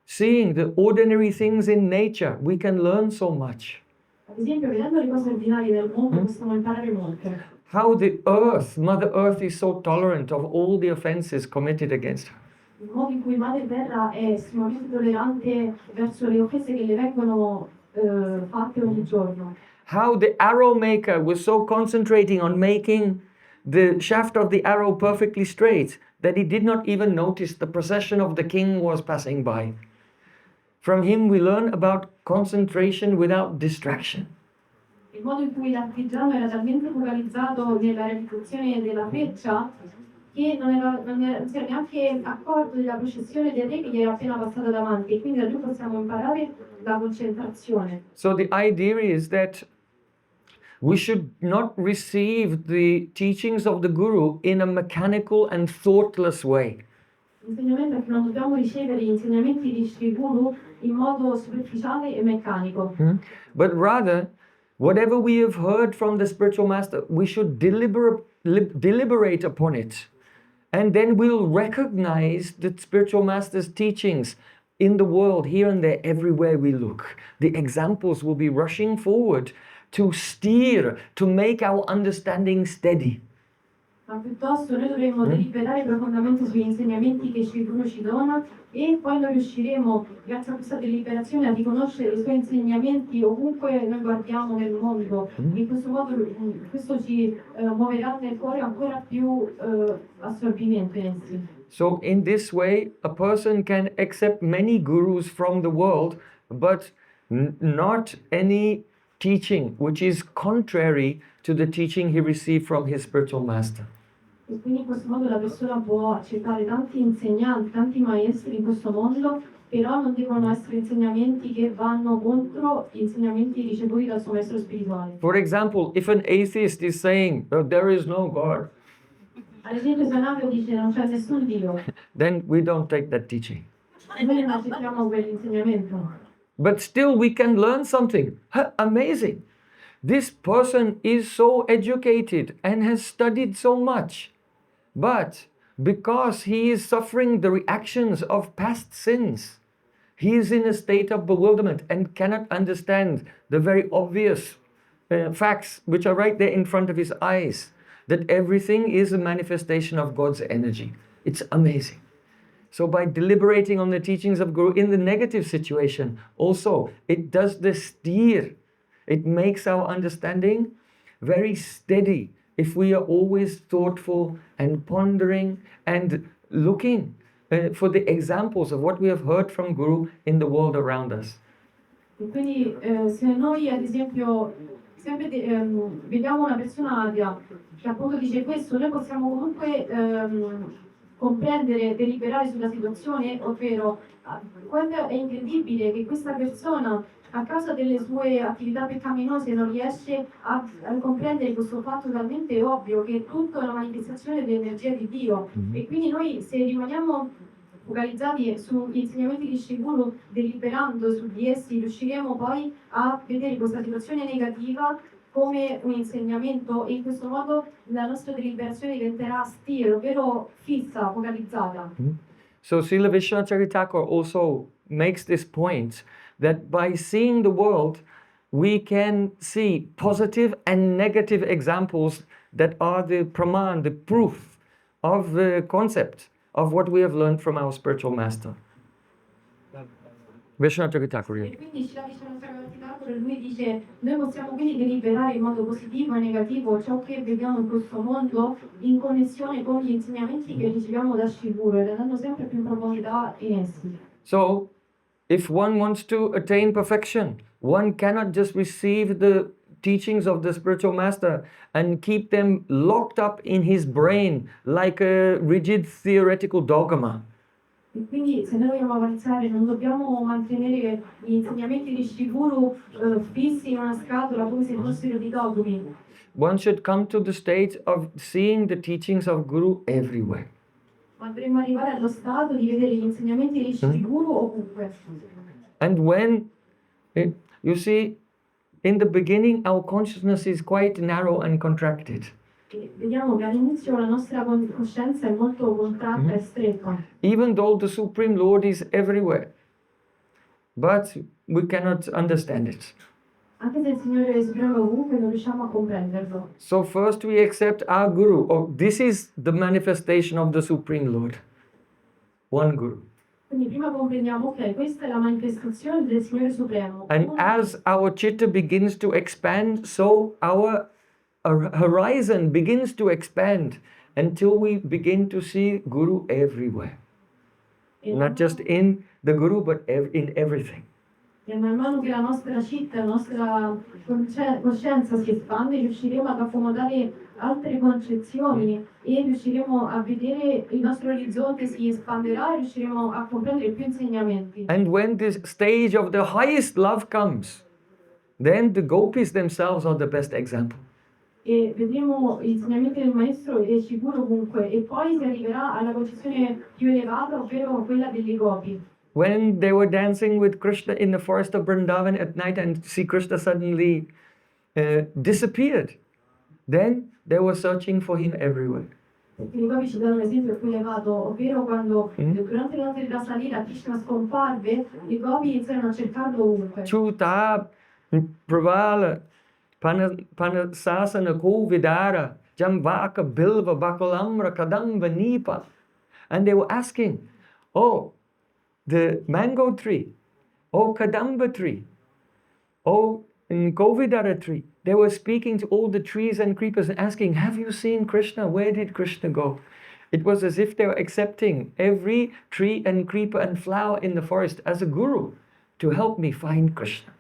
seeing the ordinary things in nature, we can learn so much. Ad esempio, vedendo le cose ordinarie del mondo possiamo imparare molto. How the earth, Mother Earth, is so tolerant of all the offenses committed against her. Il modo in cui Madre Terra è estremamente tollerante verso le offese che le vengono fatte ogni giorno. How the arrow maker was so concentrating on making the shaft of the arrow perfectly straight that he did not even notice the procession of the king was passing by. From him we learn about concentration without distraction. Il modo in cui l'artigiano era talmente focalizzato nella realizzazione della freccia che non si era neanche accorto della processione del re che gli era appena passata davanti, e quindi da lui possiamo imparare la concentrazione. So the idea is that we should not receive the teachings of the Guru in a mechanical and thoughtless way. L'insegnamento è che non dobbiamo ricevere gli insegnamenti di Sri Guru in modo superficiale e meccanico. But rather, whatever we have heard from the spiritual master, we should deliberate upon it. And then we'll recognize the spiritual master's teachings in the world, here and there, everywhere we look. The examples will be rushing forward to steer, to make our understanding steady. Ma piuttosto noi dovremmo deliberare profondamente sugli insegnamenti che Sri Guru ci dona, e poi noi riusciremo, grazie a questa deliberazione, a riconoscere i suoi insegnamenti ovunque noi guardiamo nel mondo. In questo modo questo ci muoverà nel cuore ancora più assorbimento in essi. So in this way, a person can accept many gurus from the world, but not any teaching which is contrary to the teaching he received from his spiritual master. E quindi in questo modo la persona può accettare tanti insegnanti, tanti maestri in questo mondo, però non devono essere insegnamenti che vanno contro gli insegnamenti ricevuti dal suo maestro spirituale. For example, if an atheist is saying, "Oh, there is no God," Ad esempio, se un ateo dice non c'è nessun Dio, then we don't take that teaching. noi non accettiamo quell'insegnamento. But still we can learn something. Amazing. This person is so educated and has studied so much. But because he is suffering the reactions of past sins, he is in a state of bewilderment and cannot understand the very obvious facts which are right there in front of his eyes, that everything is a manifestation of God's energy. It's amazing. So by deliberating on the teachings of Guru in the negative situation, also it does the steer. It makes our understanding very steady if we are always thoughtful and pondering and looking for the examples of what we have heard from Guru in the world around us. E quindi se noi ad esempio sempre vediamo una persona atea che appunto dice questo, noi possiamo comunque comprendere, deliberare sulla situazione, ovvero quando è incredibile che questa persona a causa delle sue attività peccaminose non riesce a comprendere questo fatto talmente ovvio che tutto è una manifestazione dell'energia di Dio. E quindi noi se rimaniamo focalizzati sugli insegnamenti di Shri Guru, deliberando su di essi, riusciremo poi a vedere questa situazione negativa come un insegnamento e in questo modo la nostra deliberazione diventerà steer, ovvero fissa, focalizzata. So Srila Vishwanath Thakur also makes this point that by seeing the world, we can see positive and negative examples that are the praman, the proof of the concept of what we have learned from our spiritual master. Vishwanath Thakur. E quindi Srila Vishwanath Thakur lui dice, noi possiamo quindi deliberare in modo positivo e negativo ciò che vediamo in questo mondo in connessione con gli insegnamenti che riceviamo da Shri Guru ed andando sempre più in profondità in essi. So, if one wants to attain perfection, one cannot just receive the teachings of the spiritual master and keep them locked up in his brain like a rigid theoretical dogma. E quindi se noi vogliamo avanzare non dobbiamo mantenere gli insegnamenti di Shri Guru fissi in una scatola come se fossero di dogmi. One should come to the state of seeing the teachings of Guru everywhere. Ma dovremmo arrivare allo stato di vedere gli insegnamenti di Shri Guru ovunque. And when, you see, in the beginning our consciousness is quite narrow and contracted. E vediamo che all'inizio la nostra coscienza è molto contratta e stretta. Even though the Supreme Lord is everywhere, but we cannot understand it. Anche se il Signore è supremo ovunque, non riusciamo a comprenderlo. So first we accept our Guru. Oh, this is the manifestation of the Supreme Lord. One Guru. Quindi prima comprendiamo, ok, questa è la manifestazione del Signore Supremo. And as our chitta begins to expand, so our horizon begins to expand until we begin to see Guru everywhere. Not just in the Guru, but in everything. E man mano che la nostra città, la nostra coscienza si espande, riusciremo ad accomodare altre concezioni e riusciremo a vedere il nostro orizzonte si espanderà e riusciremo a comprendere più insegnamenti. And when this stage of the highest love comes, then the gopis themselves are the best example. E vedremo gli insegnamenti del maestro e sicuro ovunque e poi si arriverà alla concezione più elevata, ovvero quella degli gopi. When they were dancing with Krishna in the forest of Vrindavan at night and Sri Krishna suddenly disappeared, then they were searching for him everywhere. I gopi ci danno un esempio più elevato, ovvero quando durante la notte della salita Krishna scomparve, i gopi iniziarono a cercarlo ovunque. Chuta, Pravala, Panasasana, Kovidara, Jamvaka, Bilva, Bakalamra, Kadamba, Nipa. And they were asking, oh, the mango tree, oh, Kadamba tree, oh, Kovidara tree. They were speaking to all the trees and creepers and asking, have you seen Krishna? Where did Krishna go? It was as if they were accepting every tree and creeper and flower in the forest as a guru to help me find Krishna.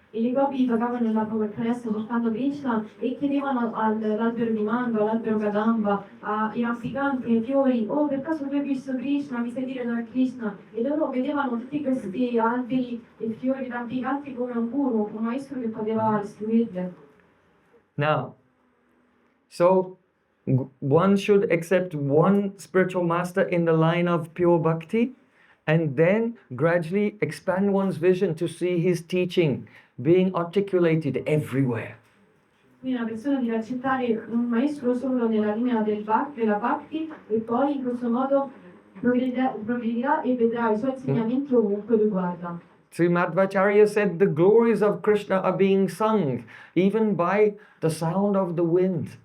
E i gopi vagavano nella foresta cercando Krishna e chiedevano all'albero di mango, all'albero Kadamba, ai rafficanti, ai fiori, oh per caso tu hai visto Krishna, mi sai dire dove è Krishna? E loro vedevano tutti questi alberi e fiori rafficanti come un guru, un maestro che poteva istruirli. Now, so one should accept one spiritual master in the line of pure bhakti and then gradually expand one's vision to see his teaching being articulated everywhere. Quindi una persona deve accettare un maestro solo nella linea della Bhakti e poi in questo modo progredirà e vedrà i suoi insegnamenti ovunque lui guarda. Sri Madhvacharya said the glories of Krishna are being sung even by the sound of the wind.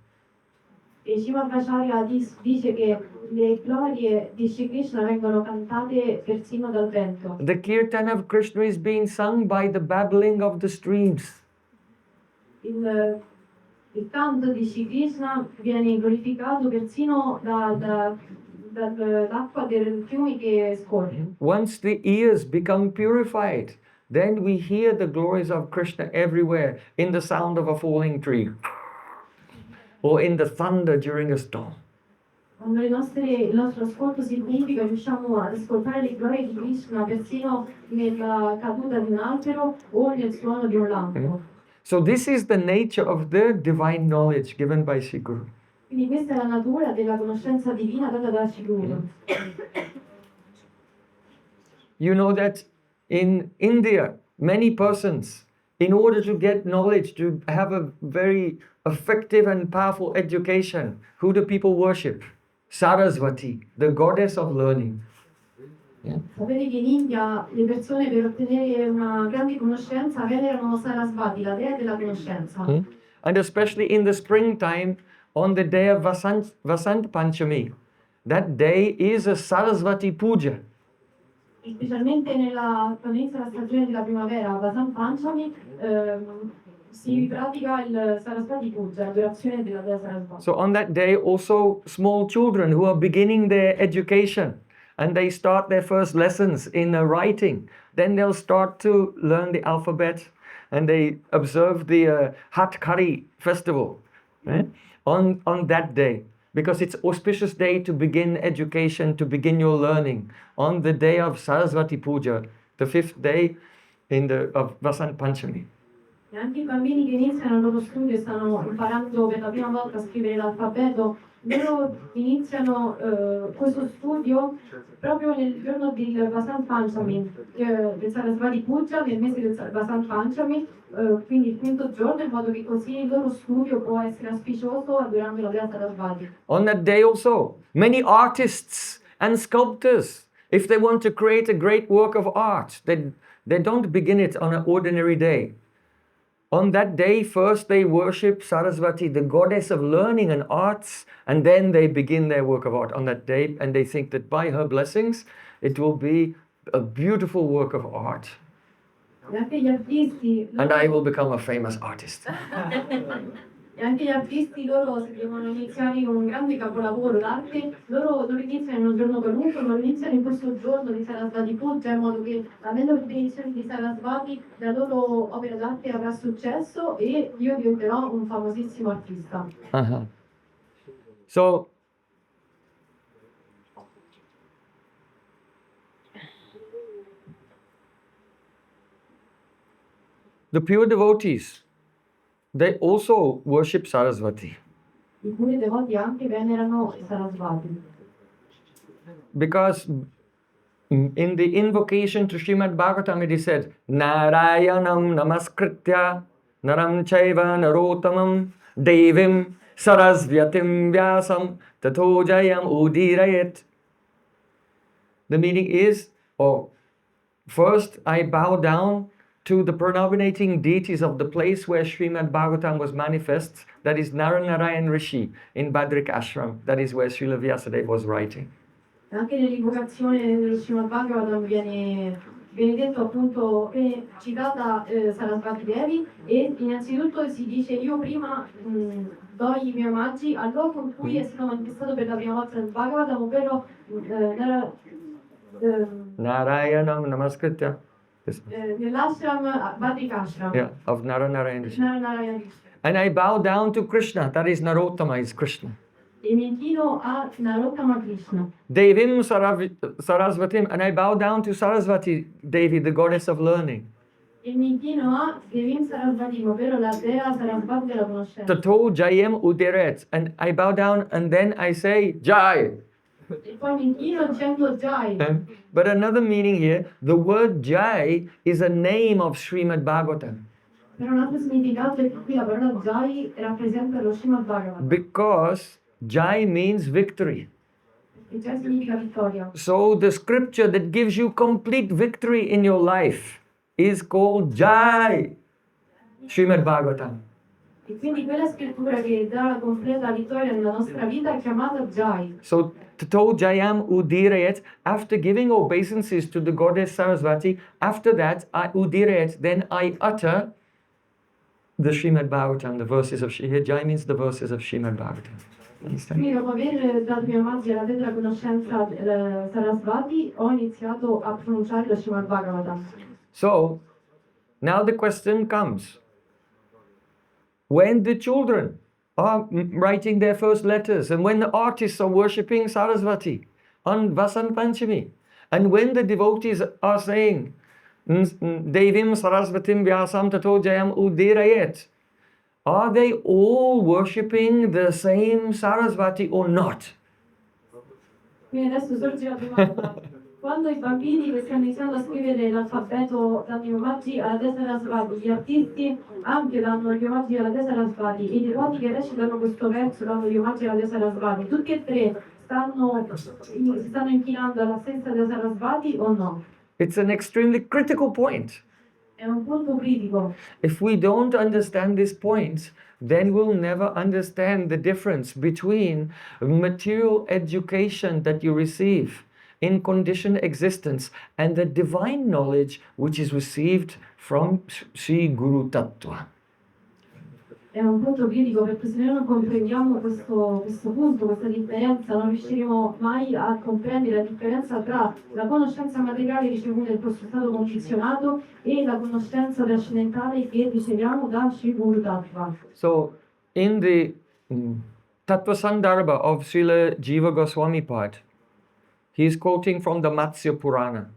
E Madhvacharya dice che le glorie di Shri Krishna vengono cantate persino dal vento. The kirtan of Krishna is being sung by the babbling of the streams. Il canto di Shri Krishna viene glorificato persino dall'acqua dei fiumi che scorre. Once the ears become purified, then we hear the glories of Krishna everywhere in the sound of a falling tree or in the thunder during a storm. Quando il nostro ascolto si purifica, riusciamo ad ascoltare le glorie di Krishna persino nella caduta di un albero o nel suono di un lampo. So this is the nature of the divine knowledge given by Sri Guru. Quindi questa è la natura della conoscenza divina data da Shri Guru. You know that in India, many persons, in order to get knowledge, to have a very effective and powerful education, who do people worship? Saraswati, the goddess of learning. Yeah. Sapete che in India le persone per ottenere una grande conoscenza venerano Sarasvati, la dea della conoscenza. And especially in the springtime, on the day of Vasant Panchami, that day is a Sarasvati Puja. Specialmente quando inizia la stagione della primavera, Vasant Panchami, si pratica il Sarasvati Puja, l'adorazione della dea Sarasvati. So on that day also small children who are beginning their education and they start their first lessons in writing, then they'll start to learn the alphabet and they observe the Hatkari festival, right? On that day, because it's auspicious day to begin education, to begin your learning, on the day of Sarasvati Puja, the 5th day of Vasant Panchami. E anche i bambini che iniziano il loro studio e stanno imparando per la prima volta a scrivere l'alfabeto, loro iniziano questo studio proprio nel giorno del Vasant Panchami, del Sarasvati Puja, nel mese del Vasant Panchami, quindi il quinto giorno, in modo che così il loro studio può essere auspicioso adorando la dea Sarasvati. On that day also, many artists and sculptors, if they want to create a great work of art, they don't begin it on an ordinary day. On that day, first they worship Saraswati, the goddess of learning and arts, and then they begin their work of art on that day, and they think that by her blessings, it will be a beautiful work of art. E anche gli artisti, And I will become a famous artist. E anche gli artisti, loro se devono iniziare con un grande capolavoro d'arte, loro non iniziano in un giorno qualunque, ma lo iniziano in questo giorno di Sarasvati Puja, in modo che, avendo le benedizioni di Sarasvati, la loro opera d'arte avrà successo e io diventerò un famosissimo artista. Uh-huh. So, the pure devotees, they also worship Saraswati. I puri devoti anche venerano Sarasvati. Because in the invocation to Srimad Bhagavatam it is said, Narayanam namaskritya naram chaiva narotamam devim sarasvyatim vyasam tato jayam udirayet. The meaning is, first I bow down to the predominating deities of the place where Srimad Bhagavatam was manifest, that is Narayan Rishi in Badrik Ashram, that is where Srila Vyasadeva was writing. Anche nell'invocazione dello Srimad Bhagavatam viene detto appunto, viene citata Sarasvati Devi e innanzitutto si dice io prima do i miei omaggi al luogo in cui è stato manifestato per la prima volta il Bhagavatam, ovvero Narayanam namaskritya. nell'ashram Badrik Ashram. Yeah, of Narayan Rishi. Narayan Rishi. And I bow down to Krishna, that is Narottama, is Krishna. E mi inchino a Narottama Krishna. Devim Sarasvatim, and I bow down to Sarasvati Devi, the goddess of learning. E mi inchino a Devim Sarasvati, ovvero la dea Sarasvati della conoscenza. Tato Jayam Uderet, and I bow down and then I say Jai. E poi mi inchino dicendo Jai. But another meaning here, the word Jai is a name of Srimad Bhagavatam. Per un altro significato è che qui la parola Jai rappresenta lo Srimad Bhagavatam. Because Jai means victory. E Jai significa vittoria. So the scripture that gives you complete victory in your life is called Jai, Srimad Bhagavatam. E quindi quella scrittura che dà la completa vittoria nella nostra vita è chiamata Jai. So Tato Jayam Udirayat, after giving obeisances to the goddess Saraswati, after that I Udirayat, then I utter the Srimad Bhagavatam, the verses of Srimad Jai means the verses of Srimad Bhagavatam. Understand? Quindi dopo aver dato i miei omaggi alla tetra conoscenza Sarasvati, ho iniziato a pronunciare lo Srimad Bhagavatam. So now the question comes. When the children are writing their first letters, and when the artists are worshipping Saraswati on Vasant Panchami, and when the devotees are saying, Devim Sarasvatim Vyasam Tato Jayam Udirayet, are they all worshipping the same Saraswati or not? Quindi adesso sorge la domanda. Quando i bambini che stanno iniziando a scrivere l'alfabeto danno gli omaggi alla dea Sarasvati, gli artisti anche danno gli omaggi alla dea Sarasvati, i devoti che recitano questo verso danno gli omaggi alla dea Sarasvati, tutti e tre si stanno inchinando alla stessa dea Sarasvati o no? It's an extremely critical point. È un punto critico. If we don't understand this point, then we'll never understand the difference between material education that you receive in conditioned existence and the divine knowledge which is received from Sri Guru Tattva. È un punto critico perché se noi non comprendiamo questo punto, questa differenza, non riusciremo mai a comprendere la differenza tra la conoscenza materiale ricevuta in questo stato condizionato e la conoscenza trascendentale che riceviamo da Sri Guru Tattva. So, in the Tattva Sandarbha of Srila Jiva Goswami part, he is quoting from the Matsya Purana.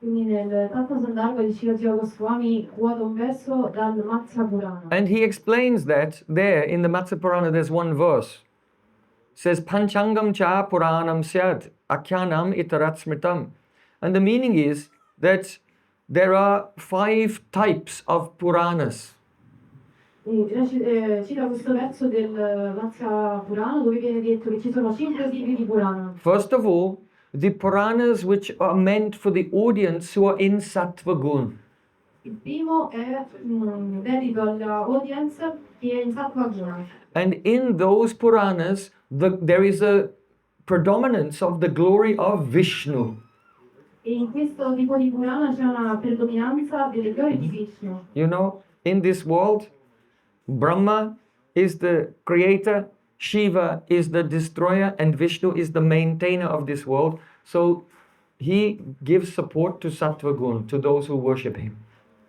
Quindi nel Tattva Sandarbha di Srila Jiva Goswami quota un verso dal Matsya Purana. And he explains that there in the Matsya Purana there's one verse. It says, Panchangam cha Puranam syad, akyanam itarat smritam. And the meaning is that there are 5 types of Puranas. Cita questo verso del Matsya Purana dove viene detto che ci sono 5 tipi di Purana. First of all, the Puranas which are meant for the audience who are in Sattva Gun. Il primo è dedito all'audience che è in Sattva Guna. And in those Puranas, there is a predominance of the glory of Vishnu. E in questo tipo di Purana c'è una predominanza delle glorie di Vishnu. You know, in this world, Brahma is the creator, Shiva is the destroyer, and Vishnu is the maintainer of this world. So he gives support to Sattva Gun, to those who worship him.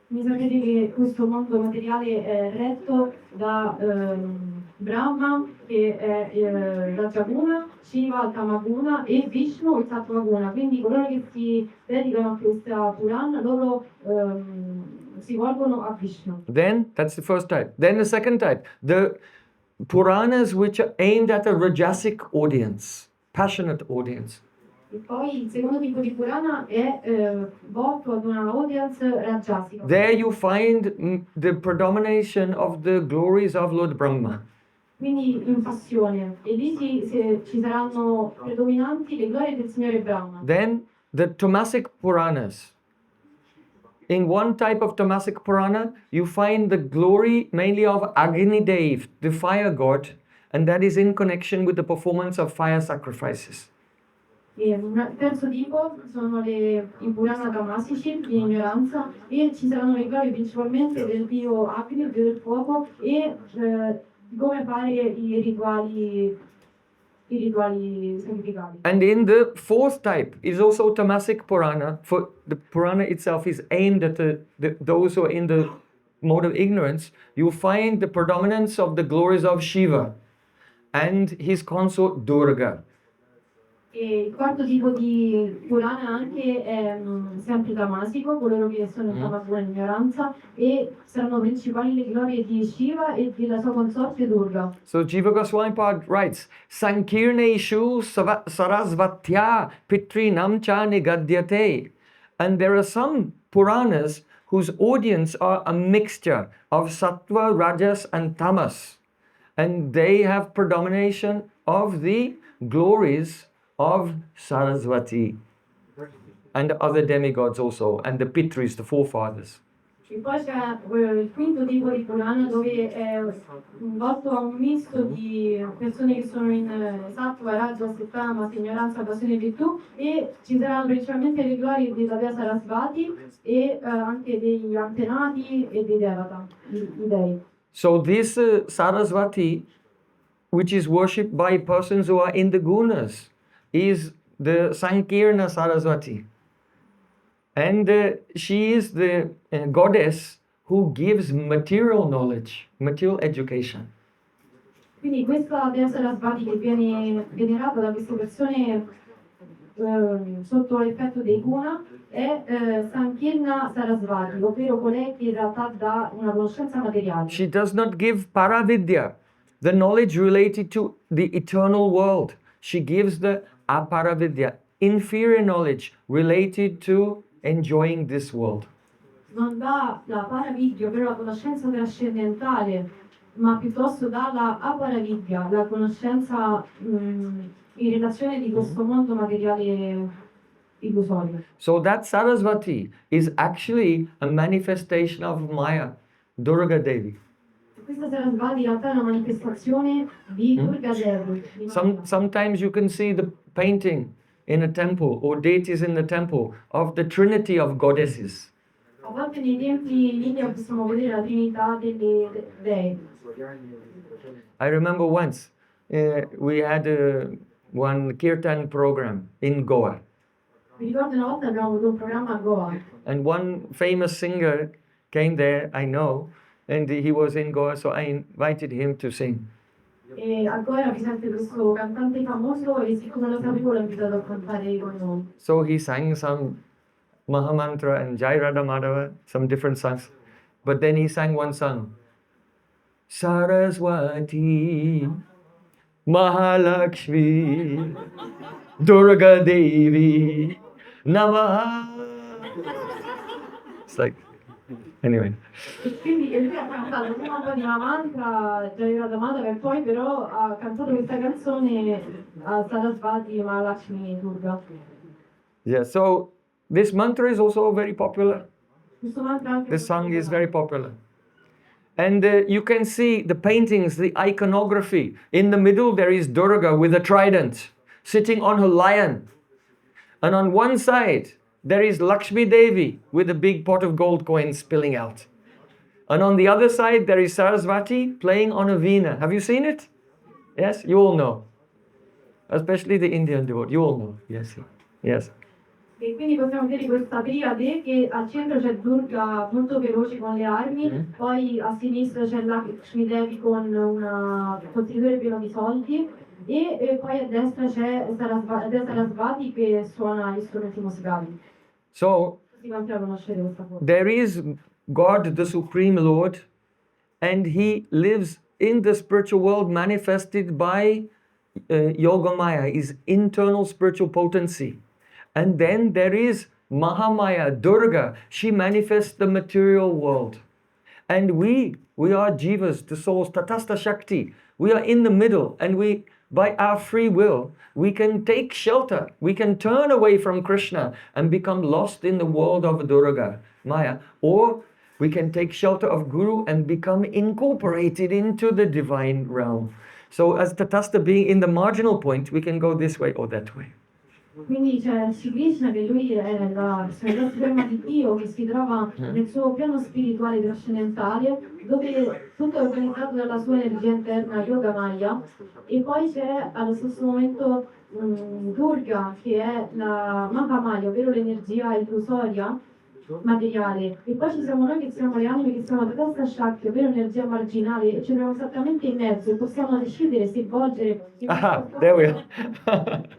Mi sapete che questo mondo materiale è retto da Brahma, che è Rajaguna, Shiva, il Tamaguna, e Vishnu, il Sattvaguna. Quindi coloro che si dedicano a questa Purana, loro si volgono a Vishnu. Then, that's the first type. Then the second type, the Puranas which are aimed at a Rajasic audience, passionate audience. E poi il secondo tipo di Purana è volto ad una audience rajasica. There you find the predomination of the glories of Lord Brahma. Quindi in passione. E lì ci saranno predominanti le glorie del Signore Brahma. Then the Tamasic Puranas. In one type of Tamasic Purana, you find the glory mainly of Agni Dev, the fire god, and that is in connection with the performance of fire sacrifices. E un terzo tipo sono i Purana tamasici di ignoranza e ci saranno le glorie principalmente del dio Agni, il dio del fuoco, e di come fare i rituali sacrificali. And in the fourth type is also Tamasic Purana. For the Purana itself is aimed at those who are in the mode of ignorance. You find the predominance of the glories of Shiva and his consort Durga. E il quarto tipo di Purana anche è sempre tamasico, coloro che sono in tamasura in ignoranza, e saranno principali le glorie di Shiva e della sua consorte Durga. So Jiva Goswami Pad writes, Sankirneshu Sarasvatya Pitri Namcha Nigadyate. And there are some Puranas whose audience are a mixture of Sattva, Rajas and Tamas. And they have predomination of the glories of Saraswati and other demigods also, and the Pitris, the forefathers. E poi c'è il quinto tipo di Purana dove è volto a un misto di persone che sono in sattva, raja, tamas, ignoranza, passione e virtù, e ci saranno principalmente le glorie della dea Sarasvati e anche degli antenati e dei devata, i dei. So this Saraswati, which is worshipped by persons who are in the gunas, is the Sankirna Saraswati. And she is the goddess who gives material knowledge, material education. Quindi questa dea Sarasvati che viene venerata da queste persone sotto l'effetto dei guna è Sankirna Sarasvati, ovvero colei che in realtà dà una conoscenza materiale. She does not give Paravidya, the knowledge related to the eternal world. She gives the Aparavidya, inferior knowledge related to enjoying this world. Non dà la Paravidya, ovvero la conoscenza trascendentale, ma piuttosto dà la Aparavidya, la conoscenza in relazione di questo mondo materiale illusorio. So that Saraswati is actually a manifestation of Maya, Durga Devi. Questa Sarasvati in realtà è una manifestazione di Durga Devi. Sometimes you can see the painting in a temple or deities in the temple of the trinity of goddesses. A volte nei templi in India possiamo vedere la trinità delle dei. I remember once we had one kirtan program in Goa. Mi ricordo una volta abbiamo avuto un programma a Goa And one famous singer came there, I know, and he was in Goa, so I invited him to sing. e a Goa era presente questo cantante famoso e siccome lo sapevo l'ho invitato a cantare con noi. So he sang some Mahamantra and Jai Radha Madhava, some different songs. But then he sang one song. Saraswati, Mahalakshmi, Durga Devi, Namaha. It's like, anyway. E quindi lui ha cantato prima un po' di Mahamanta, Jai Radha Madhava e poi però ha cantato questa canzone a Sarasvati Mahalakshmi Durga. Yeah, so this mantra is also very popular. Questo mantra anche This song is very popular. And you can see the paintings, the iconography. In the middle there is Durga with a trident, sitting on her lion. And on one side there is Lakshmi Devi with a big pot of gold coins spilling out. And on the other side there is Saraswati playing on a veena. Have you seen it? Yes, you all know. Especially the Indian devotee, you all know. Yes, yes. E quindi possiamo vedere questa triade che al centro c'è Durga molto veloce con le armi, poi a sinistra c'è Lakshmi Devi con un contenitore pieno di soldi e poi a destra c'è Sarasvati che suona gli strumenti musicali. So Tutti quanti la conoscete questa cosa. there is God, the Supreme Lord, and He lives in the spiritual world manifested by Yogamaya, His internal spiritual potency. And then there is Mahamaya, Durga. She manifests the material world. And we are jivas, the souls, Tatastha Shakti. We are in the middle, and we, by our free will, we can take shelter. We can turn away from Krishna and become lost in the world of Durga, Maya. Or we can take shelter of Guru and become incorporated into the divine realm. So as Tatastha being in the marginal point, we can go this way or that way. Quindi c'è Sri Krishna che lui è la personalità suprema di Dio che si trova nel suo piano spirituale trascendentale dove tutto è organizzato dalla sua energia interna Yoga Maya e poi c'è allo stesso momento Durga che è la Mahamaya, ovvero l'energia illusoria materiale e poi ci siamo noi che siamo le anime che siamo Tatastha Shakti, ovvero energia marginale e ci troviamo esattamente in mezzo e possiamo decidere se volgere Aha, there we are.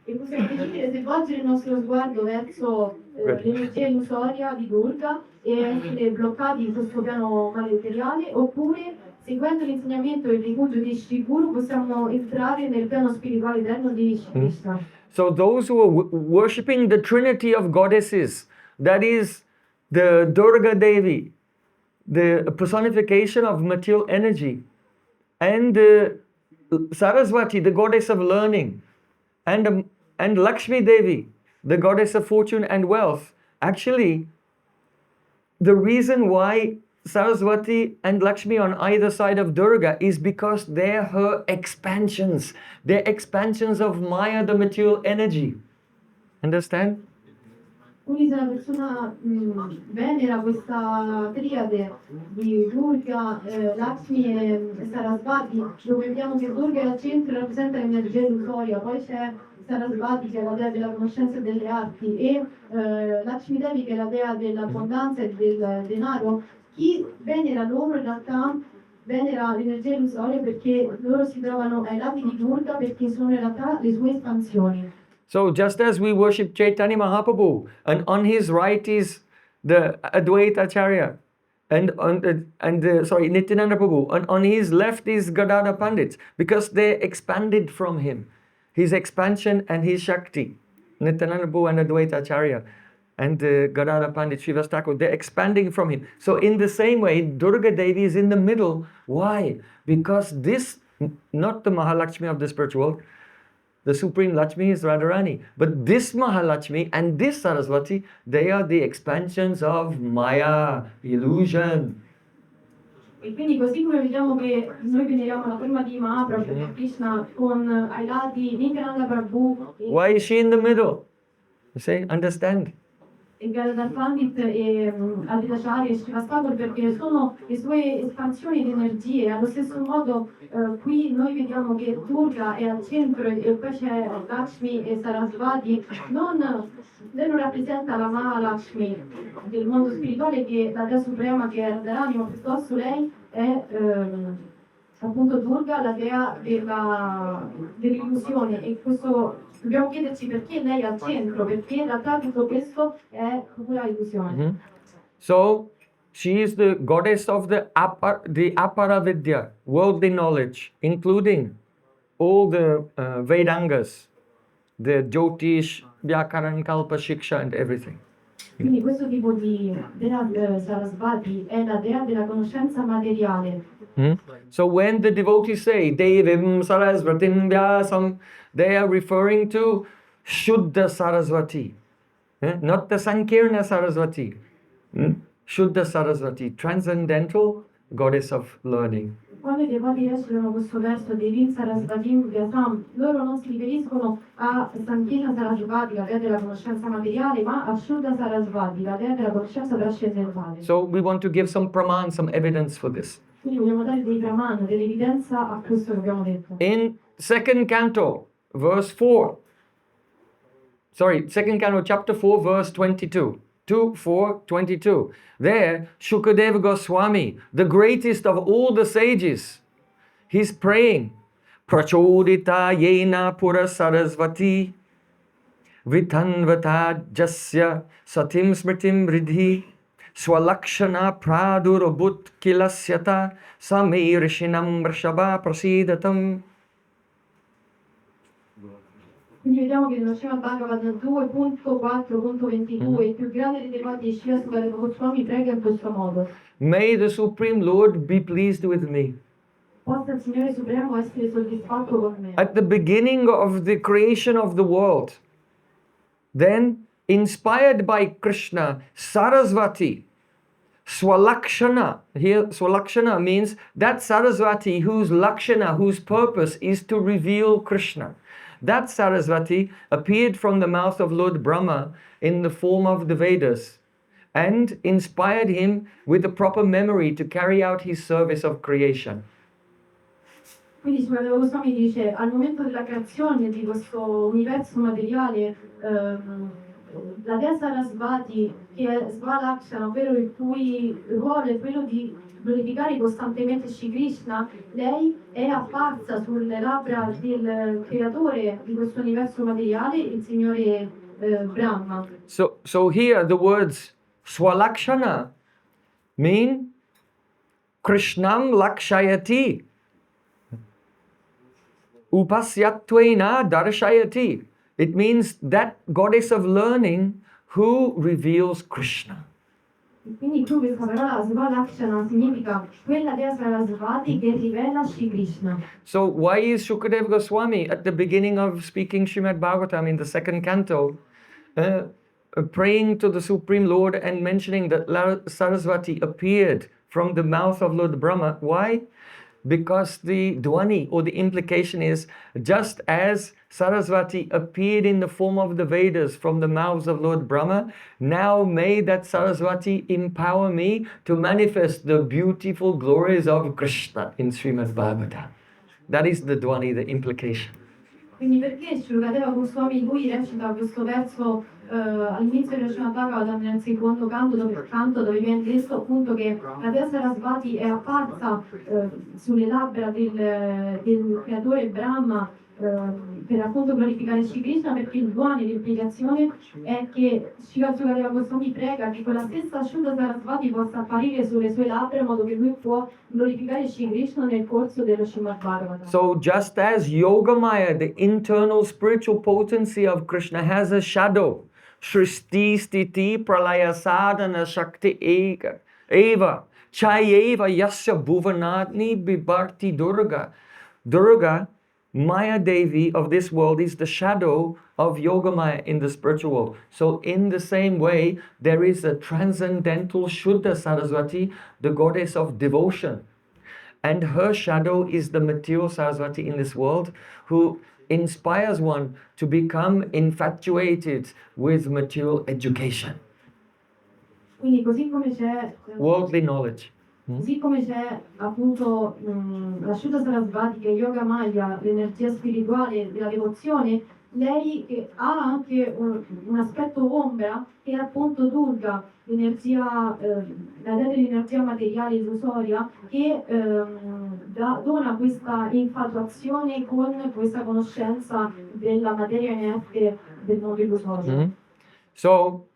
E possiamo decidere se volgere il nostro sguardo verso l'energia illusoria di Durga e essere bloccati in questo piano materiale, oppure seguendo l'insegnamento e il rifugio di Shri Guru possiamo entrare nel piano spirituale eterno di Shri Krishna. So those who are worshipping the trinity of goddesses, that is the Durga Devi, the personification of material energy, and Saraswati, the goddess of learning, and Lakshmi Devi, the goddess of fortune and wealth. Actually, the reason why Saraswati and Lakshmi on either side of Durga is because they're her expansions. They're expansions of Maya, the material energy. Understand? Quindi se una persona venera questa triade di Durga, Lakshmi e Sarasvati, dove vediamo che Durga è al centro e rappresenta l'energia illusoria, poi c'è Sarasvati che è la dea della conoscenza e delle arti e Lakshmi Devi che è la dea dell'abbondanza e del denaro, chi venera loro in realtà venera l'energia illusoria perché loro si trovano ai lati di Durga perché sono in realtà le sue espansioni. So just as we worship Chaitanya Mahaprabhu, and on his right is the Advaita Acharya, and Nityananda Prabhu, and on his left is Gadadhar Pandit, because they expanded from him, his expansion and his Shakti, Nityananda Prabhu and Advaita Acharya, and Gadadhar Pandit, Srivas Thakur, they're expanding from him. So in the same way, Durga Devi is in the middle. Why? Because this, not the Mahalakshmi of the spiritual world, the Supreme Lakshmi is Radharani. But this Mahalakshmi and this Saraswati, they are the expansions of Maya, illusion. E quindi così come vediamo che noi veneriamo la forma di Mahaprabhu, Krishna, con ai lati Nityananda Prabhu Why is she in the middle? You say, understand. e Gadadhar Pandit e Advaita e Srivas Thakur perché sono le sue espansioni di energie. Allo stesso modo qui noi vediamo che Durga è al centro e poi c'è Lakshmi e Sarasvati. Lei non rappresenta la Mahalakshmi del mondo spirituale che è la dea suprema che è Radharani, ma piuttosto lei è appunto Durga, la dea dell'illusione e questo dobbiamo chiederci perché lei è al centro, perché in realtà tutto questo è pura illusione. So, she is the goddess of the Apara Vidya, worldly knowledge, including all the Vedangas, the Jyotish, Vyakaran, Kalpa, Shiksha and everything. Quindi questo tipo di dea Sarasvati è la dea della conoscenza materiale. So when the devotees say Devim Sarasvatim Vyasam, they are referring to Shuddha Saraswati, not the Sankirna Saraswati. Shuddha Saraswati, transcendental goddess of learning. Quando i devoti recitano questo verso dei Devim Sarasvatim Vyasam, loro non si riferiscono a Sankirna Sarasvati, la dea della conoscenza materiale, ma a Shuddha Sarasvati, la dea della conoscenza trascendentale. So we want to give some praman, some evidence for this. Quindi vogliamo dare dei praman, dell'evidenza a questo che abbiamo detto. In second canto, verse 4. Sorry, second canto, chapter 4, verse 22. 2:4:22. There, Shukadeva Goswami, the greatest of all the sages, he's praying, Prachodita yena pura sarasvati, vitanvata jasya satim smritim ridhi, swalakshana pradurabhut kilasyata, samirishinam vrishabha prasidatam. Quindi vediamo che nello Srimad Bhagavatam 2.4.22 il più grande dei devoti Shri Sukadeva Goswami prega in questo modo. May the Supreme Lord be pleased with me. Possa il Signore Supremo essere soddisfatto con me. At the beginning of the creation of the world, then inspired by Krishna, Saraswati, Swalakshana, here Swalakshana means that Saraswati whose Lakshana, whose purpose is to reveal Krishna. That Saraswati appeared from the mouth of Lord Brahma in the form of the Vedas and inspired him with the proper memory to carry out his service of creation. Quindi Sukadeva Goswami dice, al momento della creazione di questo universo materiale, la dea Sarasvati, che è Svalakshana, ovvero il cui ruolo è quello di glorificare costantemente Shri Krishna, lei è apparsa sulle labbra del creatore di questo universo materiale, il signore Brahma. So here the words swalakshana mean Krishnam lakshayati, upasyatvena darshayati. It means that goddess of learning who reveals Krishna. Quindi qui questa parola Svalakshana significa quella dea Sarasvati che rivela Shri Krishna. So why is Shukadeva Goswami at the beginning of speaking Srimad Bhagavatam in the second canto praying to the Supreme Lord and mentioning that Sarasvati appeared from the mouth of Lord Brahma? Why? Because the dhvani or the implication is, just as Sarasvati appeared in the form of the Vedas from the mouths of Lord Brahma, now may that Sarasvati empower me to manifest the beautiful glories of Krishna in Srimad Bhagavatam. That is the dhvani, the implication. Quindi perché Shukadeva Goswami lui recita questo verso all'inizio del Srimad Bhagavatam nel secondo canto dove viene detto appunto che la dea Sarasvati è apparsa sulle labbra del creatore Brahma per appunto glorificare Shri Krishna, perché il buono e l'implicazione è che Shukadeva Goswami prega che quella stessa Shuddha Sarasvati possa apparire sulle sue labbra in modo che lui può glorificare Shri Krishna nel corso dello Srimad Bhagavatam. So just as Yogamaya, the internal spiritual potency of Krishna, has a shadow, Shristi Stiti Pralaya Sadhana Shakti Eva Chayeva Yasya Bhuvanatni Bibharti Durga. Durga, Maya Devi of this world, is the shadow of Yogamaya in the spiritual world. So in the same way, there is a transcendental Shuddha Saraswati, the goddess of devotion. And her shadow is the material Saraswati in this world, who inspires one to become infatuated with material education, Quindi così come c'è worldly knowledge. Così come c'è appunto la Shuddha Sarasvati che è Yoga Maya, l'energia spirituale della devozione, lei che ha anche un aspetto ombra che è appunto Durga, l'energia, la dea dell'energia materiale illusoria che dona questa infatuazione con questa conoscenza della materia inerte del mondo illusorio. So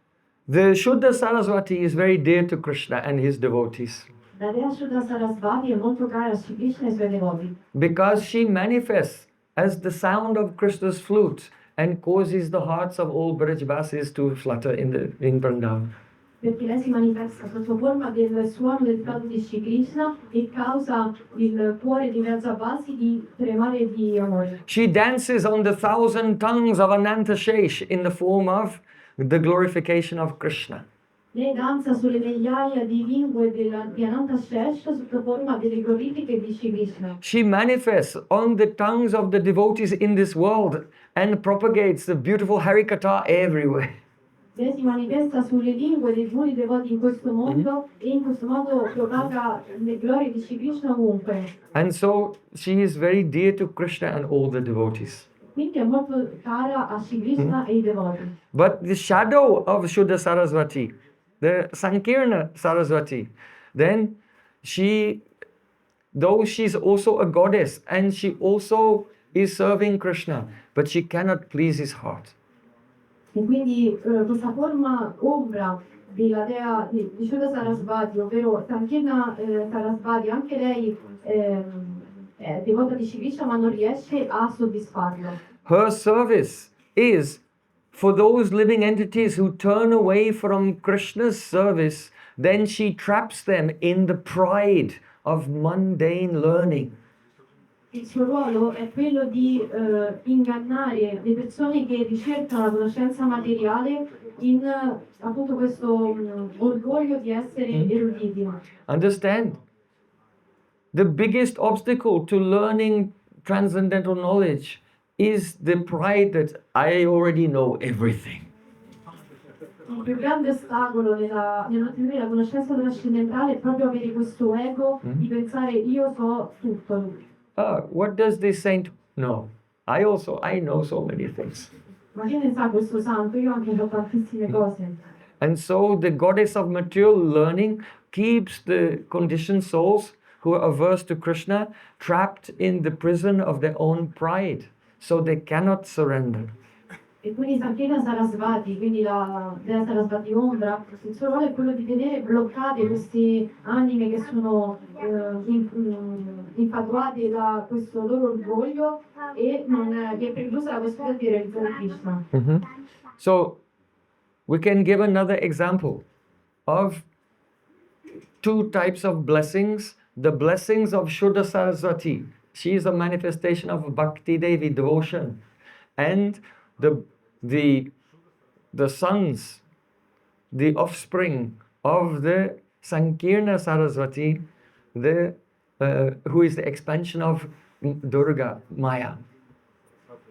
the Shuddha Saraswati is very dear to Krishna and his devotees, La dea Shuddha Sarasvati è molto cara a Shri Krishna e ai suoi devoti. because she manifests as the sound of Krishna's flute and causes the hearts of all Brajvasis to flutter in Vrindavan. Perché lei si manifesta sotto forma del suono del flauto di Shri Krishna e causa il cuore di Vrajavasi di tremare di amore. She dances on the 1,000 tongues of Ananta Shesh in the form of the glorification of Krishna. Lei danza sulle migliaia di lingue di Ananta-Shesh sotto forma delle glorifiche di Shri Krishna. She manifests on the tongues of the devotees in this world and propagates the beautiful Harikatha everywhere. Lei si manifesta sulle lingue dei buoni devoti in questo mondo e in questo modo propaga le glorie di Shri Krishna ovunque. And so she is very dear to Krishna and all the devotees. Quindi è molto cara a Shri Krishna e ai devoti. But the shadow of Shuddha Saraswati, the Sankirna Saraswati, then though she's also a goddess and she also is serving Krishna, but she cannot please his heart. E quindi questa forma ombra della dea di Shuddha Sarasvati, ovvero Sankirna Sarasvati, anche lei è devota di Shri Krishna ma non riesce a soddisfarlo. Her service is for those living entities who turn away from Krishna's service, then she traps them in the pride of mundane learning. Il suo ruolo è quello di ingannare le persone che ricercano la conoscenza materiale in appunto questo orgoglio di essere eruditi. Understand? The biggest obstacle to learning transcendental knowledge is the pride that I already know everything. Il più grande ostacolo nell'ottenere la conoscenza trascendentale è proprio avere questo ego di pensare io so tutto. What does this saint know? I know so many things. Ma che ne sa questo santo? Io anche so tantissime cose. And so the goddess of material learning keeps the conditioned souls who are averse to Krishna trapped in the prison of their own pride, so they cannot surrender. E quindi Sankhya Sarasvati, quindi la dea Sarasvati Ombra, il suo ruolo è quello di tenere bloccate queste anime che sono infatuate da questo loro orgoglio e che è preclusa la possibilità di realizzare Krishna. So we can give another example of two types of blessings. The blessings of Shuddha Saraswati. She is a manifestation of Bhakti Devi devotion. And the sons, the offspring of the Sankirna Saraswati, who is the expansion of Durga, Maya.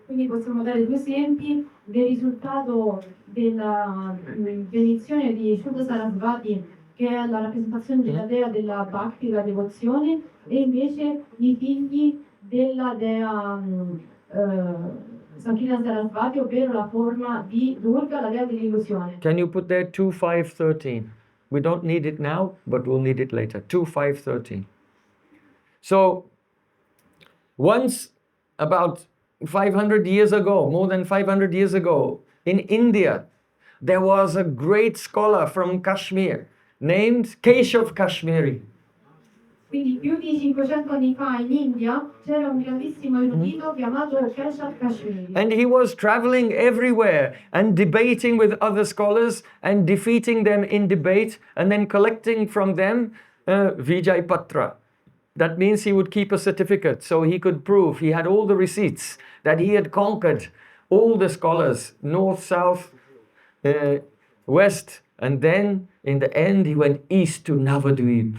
Quindi possiamo dare due esempi del risultato della benedizione di Shuddha Sarasvati, che è la rappresentazione della dea della Bhakti, la devozione, e invece i figli della dea Sankirna Sarasvati, ovvero la forma di Durga, la dea dell'illusione. Can you put there 2:5:13? We don't need it now, but we'll need it later. 2:5:13. So, once about 500 years ago, more than 500 years ago, in India, there was a great scholar from Kashmir named Kesava Kashmiri. Quindi più di 500 anni fa in India c'era un grandissimo erudito chiamato Kesava Kashmiri. And he was traveling everywhere and debating with other scholars and defeating them in debate and then collecting from them Vijay Patra. That means he would keep a certificate so he could prove, he had all the receipts, that he had conquered all the scholars, north, south, west, and then in the end he went east to Navadvip.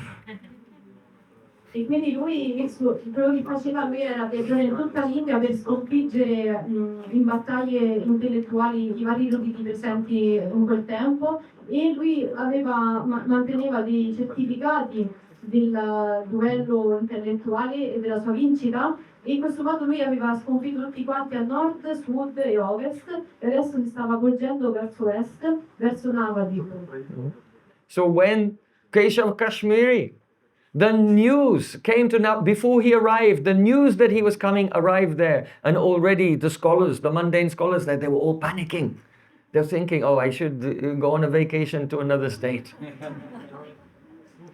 E quindi quello che faceva lui era viaggiare in tutta l'India per sconfiggere in battaglie intellettuali i vari eruditi presenti in quel tempo, e lui manteneva dei certificati del duello intellettuale e della sua vincita, e in questo modo lui aveva sconfitto tutti quanti a nord, sud e ovest, e adesso si stava volgendo verso est, verso Navadvip. So when Kesava Kashmiri, the news came to now, before he arrived, the news that he was coming arrived there, and already the scholars, the mundane scholars there, they were all panicking. They're thinking, oh, I should go on a vacation to another state.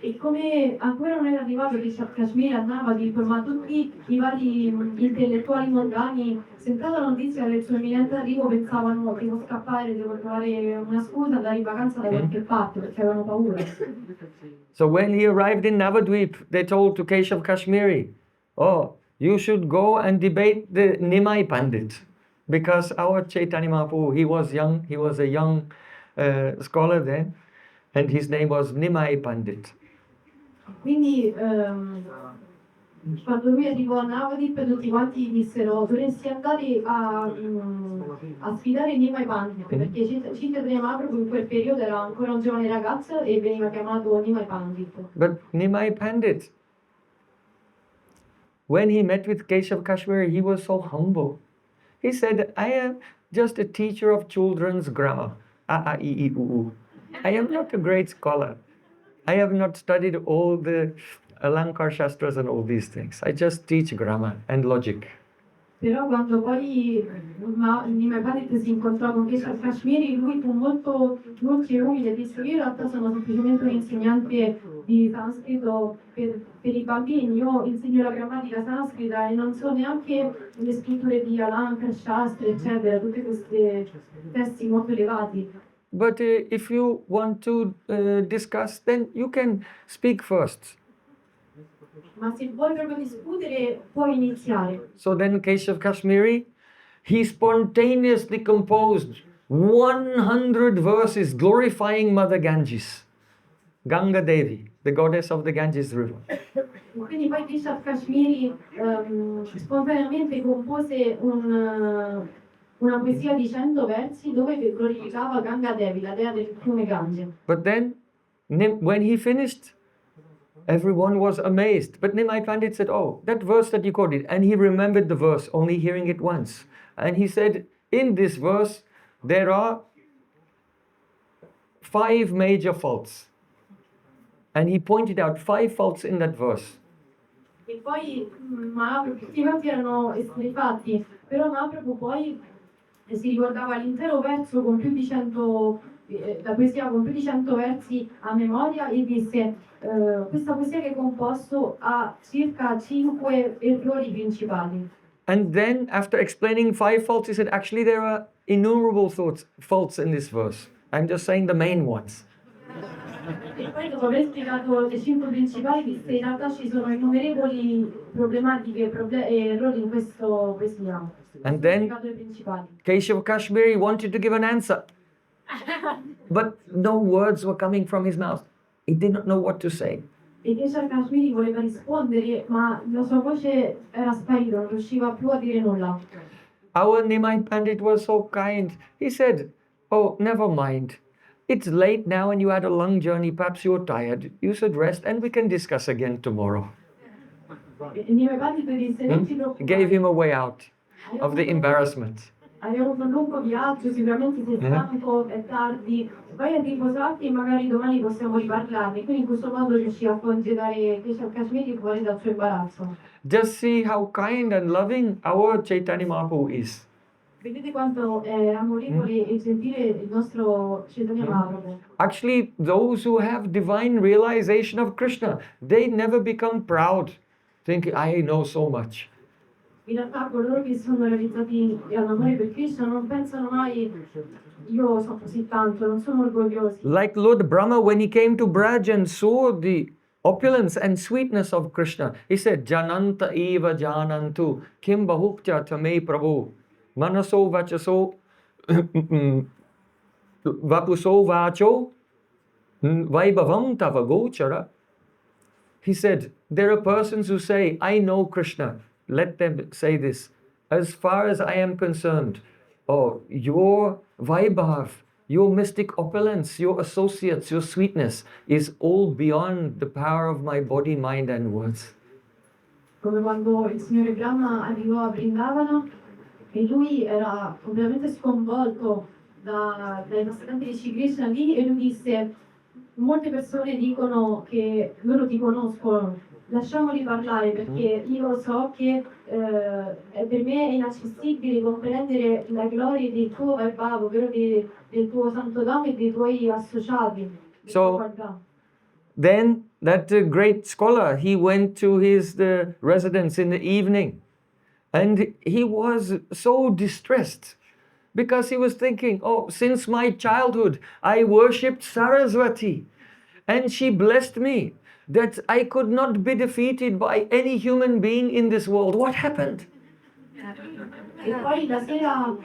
E come ancora non era arrivato Kesava Kashmiri a Navadvip, ma tutti i vari intellettuali mondani, sentendo la notizia del suo imminente arrivo, pensavano devo scappare, devo trovare una scusa, andare in vacanza da qualche parte, perché avevano paura. So when he arrived in Navadvip, they told to Kesava Kashmiri, oh, you should go and debate the Nimai Pandit. Because our Chaitanya Mahaprabhu, he was young, he was a young scholar then, and his name was Nimai Pandit. Quindi quando lui arrivò a Navadvip, tutti quanti dissero dovresti andare a sfidare Nimai Pandit, perché Chaitanya Mahaprabhu in quel periodo era ancora un giovane ragazzo e veniva chiamato Nimai Pandit. But Nimai Pandit, when he met with Kesava Kashmiri, he was so humble. He said, I am just a teacher of children's grammar. A, A, I, I, U, U. I am not a great scholar. I have not studied all the ahankar shastras and all these things. I just teach grammar and logic. Però quando poi Nimai Pandit si incontrò con Kesava Kashmiri, lui fu molto dolce e umile e disse: io in realtà sono semplicemente un insegnante di sanscrito per i bambini, io insegno la grammatica sanscrita e non so neanche le scritture di ahankar shastra, eccetera, tutti questi testi molto elevati. But if you want to discuss, then you can speak first. Ma se vuoi proprio discutere, puoi iniziare. So then Kesava Kashmiri, he spontaneously composed 100 verses glorifying Mother Ganges, Ganga Devi, the goddess of the Ganges River. Quindi poi Kesava Kashmiri spontaneamente compose una poesia di 100 versi dove glorificava Ganga Devi, la dea del fiume Gange. But then, when he finished, everyone was amazed. But Nimai Pandit said, oh, that verse that you quoted, and he remembered the verse, only hearing it once. And he said, in this verse, there are 5 major faults. And he pointed out 5 faults in that verse. E poi questi fatti erano esseri fatti, però Mahaprabhu poi si ricordava l'intero verso con più di 100, la poesia con più di 100 versi a memoria e disse questa poesia che ho composto ha circa 5 errori principali. And then, after explaining 5 faults, he said, actually, there are innumerable faults in this verse. I'm just saying the main ones. E poi dopo aver spiegato le 5 principali, disse in realtà ci sono innumerevoli problematiche e errori in questo poesia. And then Spiegato le principali. Kesava Kashmiri wanted to give an answer, but no words were coming from his mouth. He did not know what to say. E Kesava Kashmiri voleva rispondere, ma la sua voce era sparita, non riusciva più a dire nulla. Our Nimai Pandit was so kind. He said, oh, never mind. It's late now and you had a long journey. Perhaps you're tired. You should rest and we can discuss again tomorrow. E Nimai Pandit disse, non ti preoccupare. Gave him a way out of the embarrassment. Hai avuto un lungo viaggio, sicuramente sei stanco, è tardi, vai a riposarti e magari domani possiamo riparlarne. Quindi in questo modo riuscì a congedare Kesava Kashmiri fuori dal suo imbarazzo. Just see how kind and loving our Chaitanya Mahaprabhu is. Vedete quanto è amorevole e gentile il nostro Chaitanya Mahaprabhu. Actually, those who have divine realization of Krishna, they never become proud, thinking, I know so much. In realtà coloro che sono realizzati all'amore per Krishna non pensano mai io so così tanto, non sono orgogliosi. Like Lord Brahma, when he came to Braj and saw the opulence and sweetness of Krishna, he said, Jananta eva janantu kim bahukya tame Prabhu manaso vachaso vapuso vacho vaibhavam tava gochara. He said, there are persons who say, I know Krishna. Let them say this. As far as I am concerned, oh, your Vaibhav, your mystic opulence, your associates, your sweetness is all beyond the power of my body, mind and words. Come quando il signore Brahma arrivò a Vrindavana e lui era completamente sconvolto dai passatempi di Shri Krishna lì e lui disse molte persone dicono che loro ti conoscono, lasciamoli parlare perché io so che per me è inaccessibile comprendere la gloria del tuo Vaibhava, ovvero del tuo Santo Dhamma e dei tuoi associati. del So- tuo Varga. Then that great scholar, he went to his residence in the evening and he was so distressed because he was thinking, oh, since my childhood, I worshipped Saraswati and she blessed me that I could not be defeated by any human being in this world. What happened? E poi la sera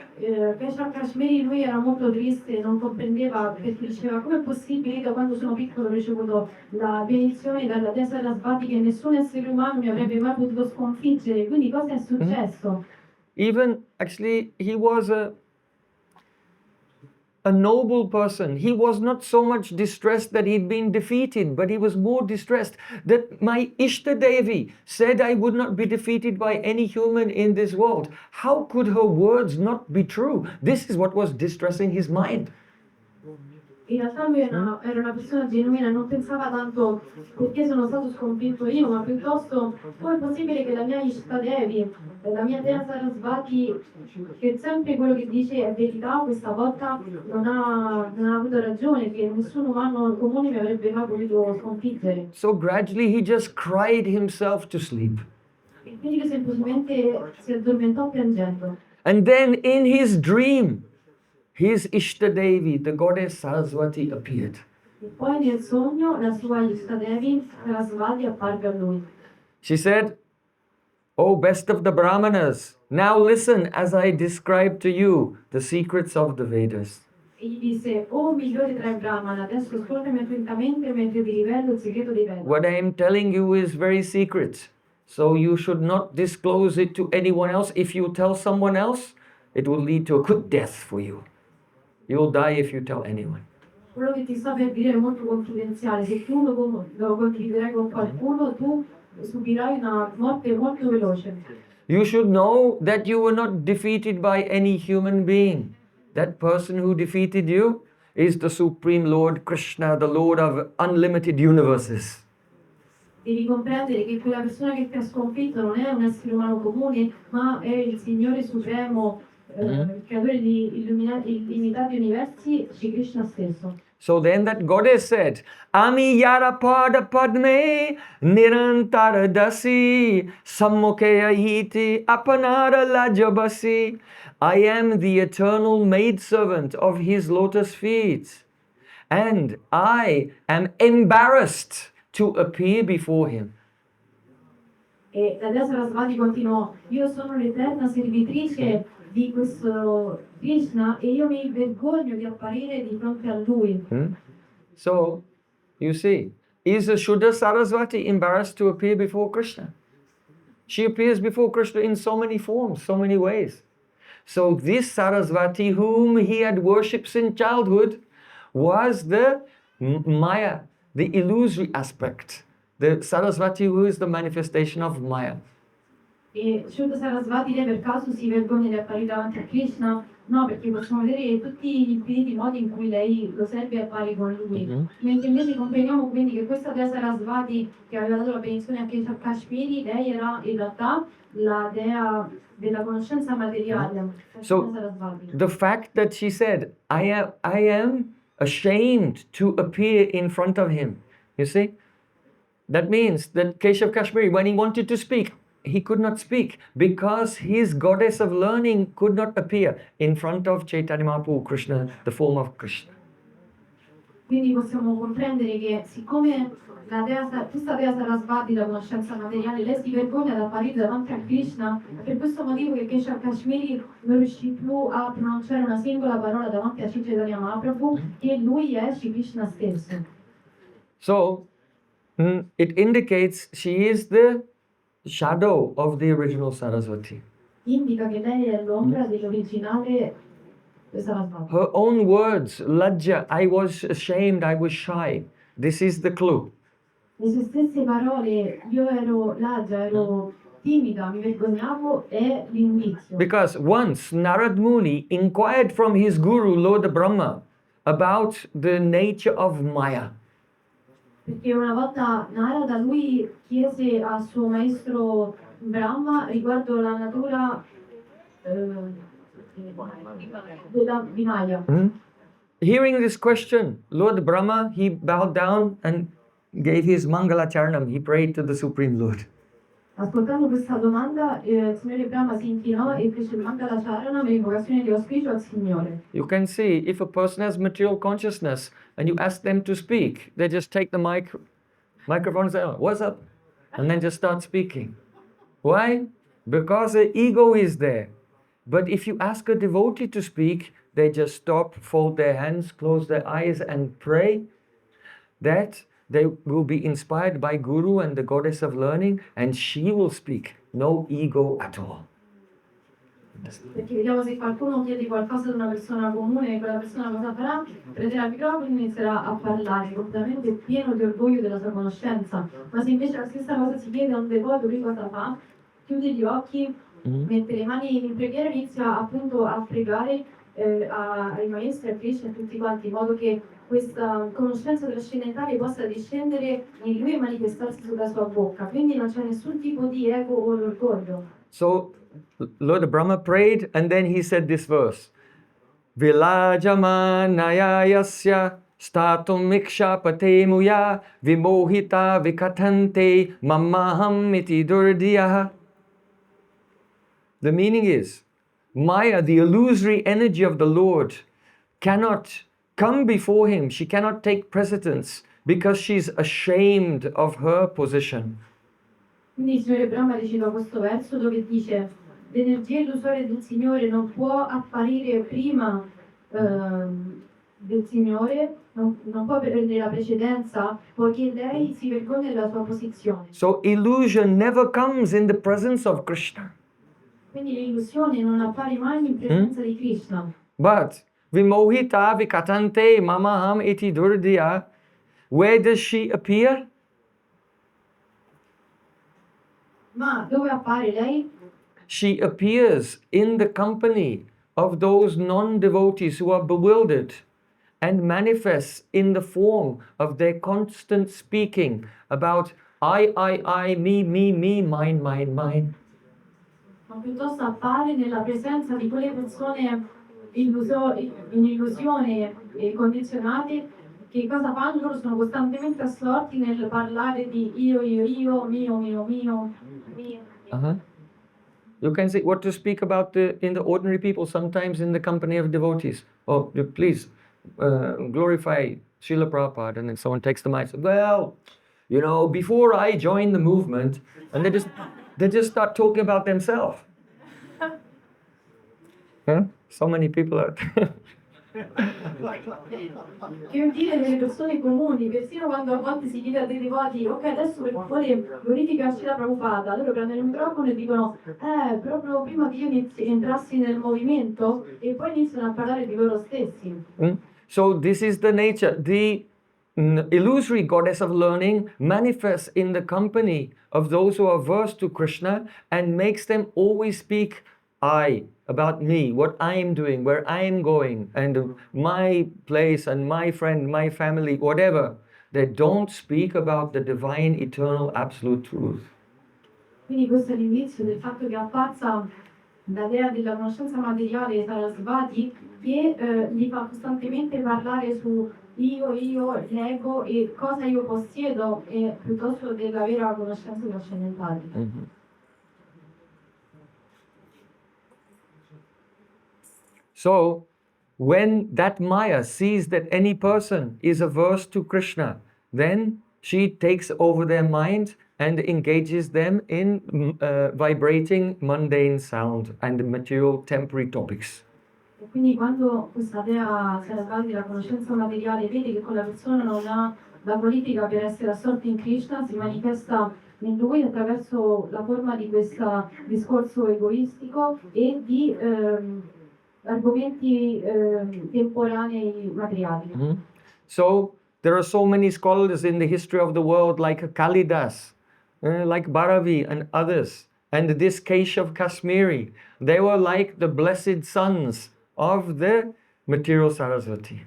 Kesava Kashmiri lui era molto triste, non comprendeva perché diceva come è possibile da quando sono piccolo ho ricevuto la benedizione dalla dea Sarasvati che nessun essere umano mi avrebbe mai potuto sconfiggere, quindi cosa è successo? Even actually, he was a noble person. He was not so much distressed that he'd been defeated, but he was more distressed that my Ishta Devi said I would not be defeated by any human in this world. How could her words not be true? This is what was distressing his mind. In realtà lui era una persona genuina, non pensava tanto perché sono stato sconfitto io, ma piuttosto come è possibile che la mia Ishta Devi, la mia dea Sarasvati, che sempre quello che dice è verità, questa volta non ha avuto ragione, che nessun umano comune mi avrebbe mai potuto sconfiggere. So gradually he just cried himself to sleep. E quindi lui semplicemente si addormentò piangendo. And then in his dream, his Ishta Devi, the goddess Saraswati, appeared. E poi nel sogno la sua Ishta Devi, Sarasvati, apparve a lui. She said, O best of the Brahmanas, now listen as I describe to you the secrets of the Vedas. E gli disse, oh migliore tra i Brahmana, adesso ascoltami attentamente mentre ti rivelo il segreto dei Veda. What I am telling you is very secret, so you should not disclose it to anyone else. If you tell someone else, it will lead to a quick death for you. You will die if you tell anyone. Quello che ti sto per dire è molto confidenziale, se tu lo condividerai con qualcuno, tu subirai una morte molto veloce. You should know that you were not defeated by any human being. That person who defeated you is the Supreme Lord Krishna, the Lord of unlimited universes. Devi comprendere che quella persona che ti ha sconfitto non è un essere umano comune, ma è il Signore Supremo, il creatore di illimitati universi, Shri Krishna stesso. So then that goddess said, Ami yara pada padme nirantara dasi sammukheya hiti apanara lajabasi. I am the eternal maidservant of his lotus feet, and I am embarrassed to appear before him. E la dea Sarasvati continuò, io sono l'eterna servitrice di questo Krishna e io mi vergogno di apparire di fronte a lui. So, you see, is a Shuddha Sarasvati embarrassed to appear before Krishna? She appears before Krishna in so many forms, so many ways. So this Sarasvati, whom he had worshipped since childhood, was the Maya, the illusory aspect. The Sarasvati who is the manifestation of Maya. E Shuddha Sarasvati lei per caso si vergogna di apparire davanti a Krishna? No, perché possiamo vedere tutti gli infiniti modi in cui lei lo serve e appare con lui. Mentre invece comprendiamo quindi che questa dea Sarasvati che aveva dato la benedizione a Kesava Kashmiri, lei era in realtà la dea della conoscenza materiale. So the fact that she said, I am ashamed to appear in front of him, you see? That means that Kesava Kashmiri, when he wanted to speak, he could not speak because his goddess of learning could not appear in front of Chaitanya Mahaprabhu, Krishna, the form of Krishna. Quindi possiamo comprendere che siccome questa dea Sarasvati, la conoscenza materiale, lei si vergogna ad apparire davanti a Krishna, è per questo motivo che Kesava Kashmiri non riuscì più a pronunciare una singola parola davanti a Chaitanya Mahaprabhu, e lui è Shri Krishna stesso. So, it indicates she is the shadow of the original Saraswati. Indica che lei è l'ombra dell'originale Sarasvati. Her own words, Lajja, I was ashamed, I was shy. This is the clue. Le sue stesse parole, io ero laggia, ero timida, mi vergognavo, è l'indizio. Because once Narad Muni inquired from his guru, Lord Brahma, about the nature of Maya. Perché una volta Narada lui chiese al suo maestro Brahma riguardo la natura di Maya. Hearing this question, Lord Brahma, he bowed down and gave his Mangalacharanam. He prayed to the Supreme Lord. Ascoltando questa domanda, il signore Brahma si inchinò e fece il Mangalacharanam e l'invocazione di auspicio al Signore. You can see if a person has material consciousness and you ask them to speak, they just take the microphone and say, oh, what's up? And then just start speaking. Why? Because the ego is there. But if you ask a devotee to speak, they just stop, fold their hands, close their eyes and pray that they will be inspired by Guru and the goddess of learning, and she will speak. No ego at all. Perché vediamo se qualcuno chiede qualcosa ad una persona comune, quella persona cosa farà? Prenderà il microfono e inizierà a parlare, completamente pieno di orgoglio della sua conoscenza. Ma se invece la stessa cosa si chiede a un devoto, lui cosa fa? Chiude gli occhi, mette le mani in preghiera e inizia appunto a pregare ai maestri, a Krishna e a tutti quanti, in modo che questa conoscenza trascendentale possa discendere in lui e manifestarsi sulla sua bocca. Quindi non c'è nessun tipo di ego o orgoglio. So Lord Brahma prayed and then he said this verse. Vilajamanaya yasya statum mikshapate muya vimohita vikatante mamaham iti durdiyaha. The meaning is, Maya, the illusory energy of the Lord, cannot come before him. She cannot take precedence because she's ashamed of her position. Quindi il Signore Brahma recita questo verso dove dice: l'energia illusoria del Signore non può apparire prima del Signore, non può prendere la precedenza, poiché lei si vergogna della sua posizione. So illusion never comes in the presence of Krishna. Quindi l'illusione non appare mai in presenza di Krishna. But vimohita vikatante mamaham iti durdiya, where does she appear? Ma dove appare lei? she appears in the company of those non-devotees who are bewildered and manifests in the form of their constant speaking about I, me, mine, mine. Ma piuttosto appare nella presenza di quelle persone in illusione e condizionate che cosa fanno? Loro sono costantemente assorti nel parlare di io, mio. Uh-huh. You can say what to speak about in the ordinary people, sometimes in the company of devotees. Oh, please glorify Srila Prabhupada. And then someone takes the mic and says, well, before I joined the movement, and they just start talking about themselves. Huh? So many people out there. Che dire delle persone comuni, persino quando a volte si chiede a dei devoti, ok, adesso per favore glorificarci la Prabhupada, loro prendono il microfono e dicono, proprio prima che io entrassi nel movimento, e poi iniziano a parlare di loro stessi. So this is the nature. The illusory goddess of learning manifests in the company of those who are versed to Krishna and makes them always speak I, about me, what I am doing, where I am going, and my place and my friend, my family, whatever. They don't speak about the divine, eternal, absolute truth. Quindi questo è l'indizio del fatto che è apparsa la dea della conoscenza materiale Sarasvati che gli fa costantemente parlare su io, l'ego e cosa io possiedo e piuttosto della vera conoscenza trascendentale. Mm-hmm. So, when that Maya sees that any person is averse to Krishna, then she takes over their mind and engages them in vibrating mundane sound and material temporary topics. E quindi quando questa dea Sarasvati, la conoscenza materiale, vede che quella persona non ha la qualifica per essere assorta in Krishna, si manifesta in lui attraverso la forma di questo discorso egoistico e di argomenti temporanei materiali. Mm-hmm. So there are so many scholars in the history of the world like Kalidas, like Bharavi and others, and this Kesava Kashmiri. They were like the blessed sons of the material Saraswati.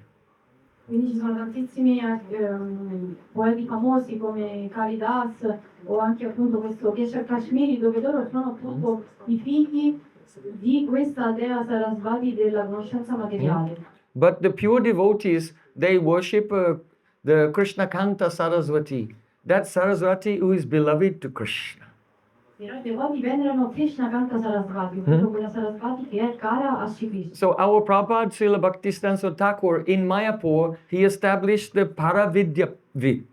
Quindi ci sono tantissimi poeti famosi come Kalidas o anche appunto questo Kesava Kashmiri, dove loro sono appunto i figli di questa dea Sarasvati della conoscenza materiale. But the pure devotees, they worship the Krishna Kanta Saraswati, that Saraswati who is beloved to Krishna. Però i devoti venerano Krishna Kanta Sarasvati, appunto quella Sarasvati che è cara a Shri Krishna. So our Prabhupada Srila Bhaktisiddhanta Thakur in Mayapur, he established the Paravidya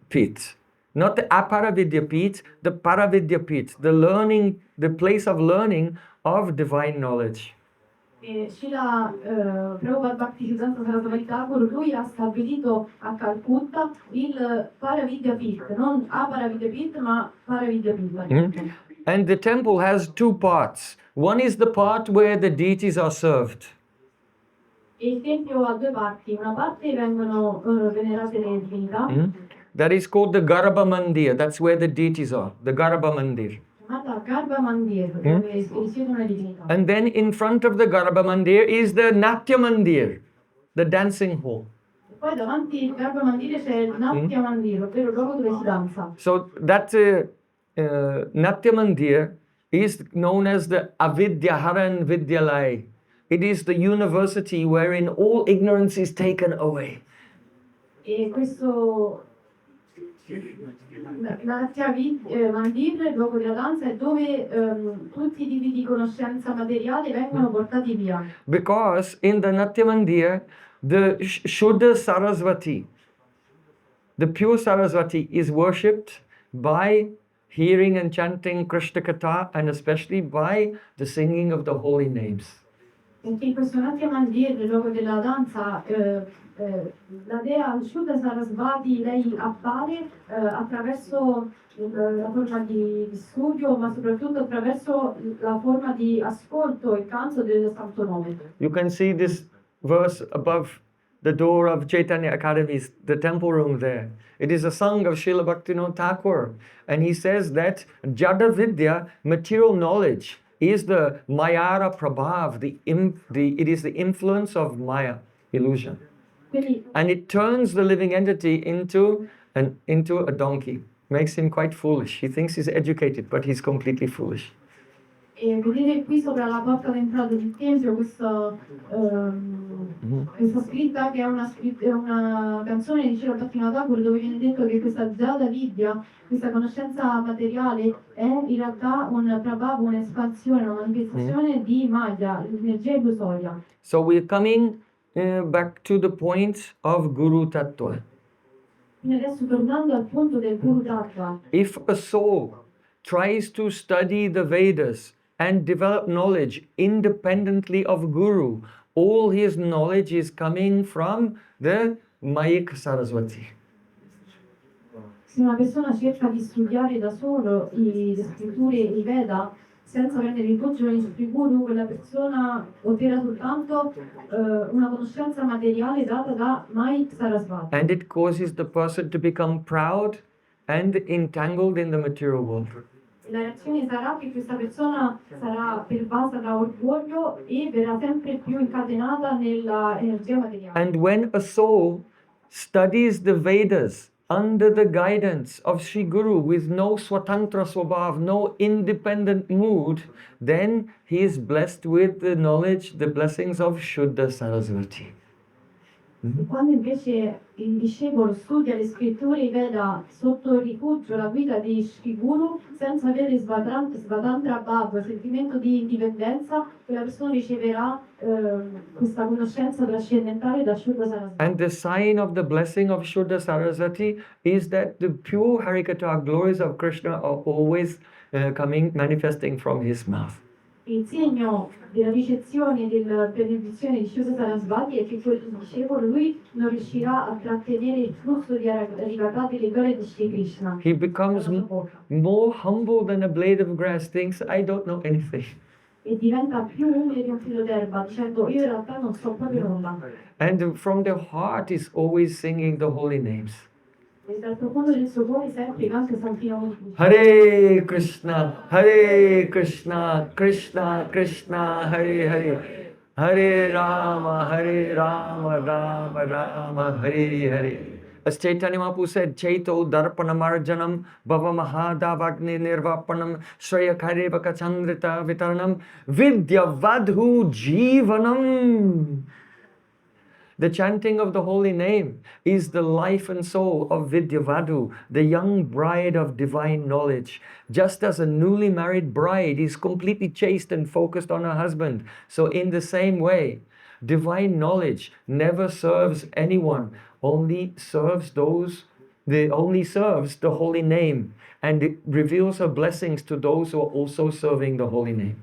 Pit. Not the Aparavidya Pit, the Paravidya Pit, the place of learning of divine knowledge. E Srila Prabhupada Bhaktisiddhanta Sarasvati Thakur, lui ha stabilito a Calcutta il Paravidya Pit, non Aparavidya Pit, ma Paravidya Pit. And the temple has two parts. One is the part where the deities are served. E il tempio ha due parti, una parte vengono venerate le divinità. That is called the Garbha Mandir. That's where the deities are, the Garbha Mandir. Chiamata Garbha Mandir, dove risiedono le divinità. And then in front of the Garbha Mandir is the Natya Mandir, the dancing hall. E poi davanti al Garbha Mandir c'è il Natya Mandir, ovvero il luogo dove si danza. So that Natya Mandir is known as the Avidya Haran Vidyalaya. It is the university wherein all ignorance is taken away. E questo Natya Mandir, il luogo della danza, è dove tutti i tipi di conoscenza materiale vengono portati via. Because in the Natya Mandir, the Shuddha Saraswati, the pure Saraswati, is worshipped by hearing and chanting Krishna Katha and especially by the singing of the holy names. Perché in questo Natya Mandir, il luogo della danza, la dea Shuddha Sarasvati, lei appare attraverso la forma di studio, ma soprattutto attraverso la forma di ascolto e canto del Santo Nome. You can see this verse above the door of Chaitanya Academy, the temple room there. It is a song of Srila Bhaktivinoda Thakur, and he says that Jada Vidya, material knowledge, is the Mayara Prabhav, it is the influence of Maya, illusion. Quindi And it turns the living entity into a donkey, makes him quite foolish. He thinks he's educated, but he's completely foolish. e vedete qui sopra la porta d'entrata del tempio questa scritta che è è una canzone di Srila Bhaktivinoda Thakur dove viene detto che questa Jada Vidya, questa conoscenza materiale è in realtà un prabhava, un'espansione, una manifestazione di Maya, l'energia illusoria. So we're coming back to the point of Guru Tattva. Quindi adesso tornando al punto del Guru Tattva, If a soul tries to study the Vedas and develop knowledge independently of Guru, all his knowledge is coming from the Mayik Saraswati. se una persona cerca di studiare da solo le scritture, i Veda, senza prendere rifugio nei suoi guru, quella persona otterrà soltanto una conoscenza materiale data da Mai Sarasvati. And it causes the person to become proud and entangled in the material world. La reazione sarà che questa persona sarà pervasa da orgoglio e verrà sempre più incatenata nella energia materiale. And when a soul studies the Vedas under the guidance of Sri Guru with no swatantra swabhav, no independent mood, then he is blessed with the knowledge, the blessings of Shuddha Saraswati. E quando invece il discepolo studia le scritture i Veda sotto il rifugio, la guida di Sri Guru, senza avere svatantra bhava, sentimento di indipendenza, quella persona riceverà questa conoscenza trascendentale da Shuddha Sarasvati. And the sign of the blessing of Shuddha Saraswati is that the pure Harikatha glories of Krishna are always manifesting from his mouth. Il segno della ricezione e della benedizione di Shuddha Sarasvati è che quel discepolo lui non riuscirà a trattenere il flusso di Harikatha delle glorie di Shri Krishna. He becomes more humble than a blade of grass, thinks, I don't know anything. E diventa più umile di un filo d'erba, dicendo io in realtà non so proprio nulla. And from the heart is always singing the holy names. E dal profondo del suo cuore sempre canta Santi Nomi. Hare Krishna, Krishna Krishna, Hare Hare, Hare Rama, Rama Rama, Hare Hare. As Chaitanya Mahaprabhu said, Chaito Darpanamarjanam, Bhava Mahadavagni Nirvapanam, Shreyakarevaka Chandrita Vitaranam, Vidya Vadhu Jivanam. The chanting of the holy name is the life and soul of Vidyavadhu, the young bride of divine knowledge. Just as a newly married bride is completely chaste and focused on her husband, so in the same way, divine knowledge never serves anyone, only serves the holy name, and it reveals her blessings to those who are also serving the holy name.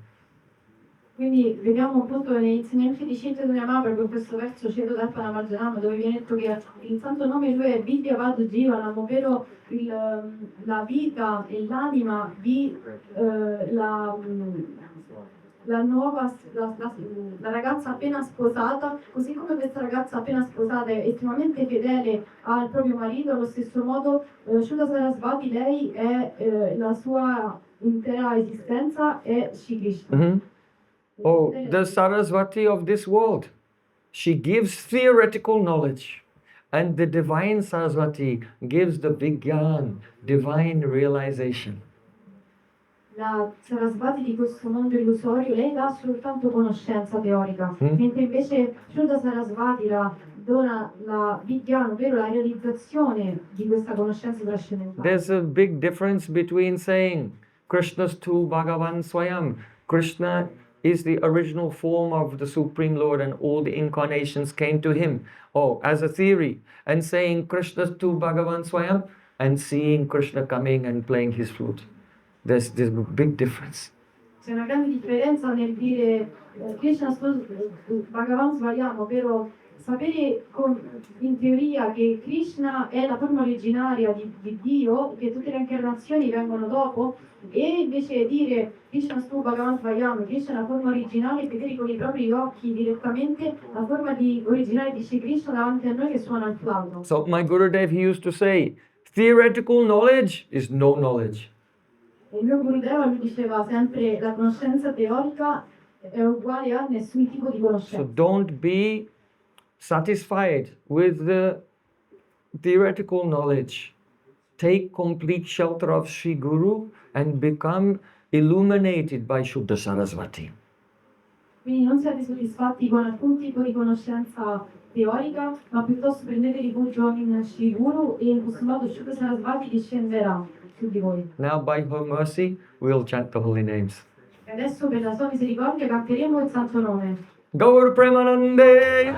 Quindi vediamo appunto negli insegnamenti di Chaitanya Mahaprabhu questo verso Ceto Darpana Marjanam, dove viene detto che il santo nome lui è Vidya Vadhu Jivanam, ovvero la vita e l'anima di la ragazza appena sposata, così come questa ragazza appena sposata è estremamente fedele al proprio marito, allo stesso modo Shuddha Sarasvati, lei è la sua intera esistenza è Shri Krishna. Mm-hmm. Oh, the Saraswati of this world. She gives theoretical knowledge, and the divine Saraswati gives the Vigyan, divine realization. La Sarasvati di questo mondo illusorio, lei dà soltanto conoscenza teorica, mentre invece Shuddha Sarasvati dona la Vigyan, ovvero la realizzazione di questa conoscenza trascendentale. There's a big difference between saying Krishna's tu Bhagavan Swayam. Krishna is the original form of the Supreme Lord and all the incarnations came to him. Oh, as a theory. And saying Krishna's tu Bhagavan Swayam and seeing Krishna coming and playing his flute. There's a big difference. C'è una grande differenza nel dire Krishna Bhagavan Swayam, ovvero sapere in teoria che Krishna è la forma originaria di Dio, che tutte le incarnazioni vengono dopo, e invece dire Krishna Stu Bhagavan Swayam, Krishna è la forma originale, e vedere con i propri occhi direttamente la forma originale di Shri Krishna davanti a noi che suona il flauto. So my Gurudev, he used to say, theoretical knowledge is no knowledge. Il mio Gurudeva mi diceva sempre la conoscenza teorica è uguale a nessun tipo di So conoscenza. don't be satisfied with the theoretical knowledge. Take complete shelter of Sri Guru and become illuminated by Shuddha Saraswati. Quindi non siate soddisfatti con alcun tipo di conoscenza teorica, ma piuttosto prendete rifugio in Sri Guru e in questo modo Shuddha Sarasvati discenderà su di voi. Now by her mercy, we'll chant the holy names. E adesso per la sua misericordia canteremo il santo nome. Gaur Premanande!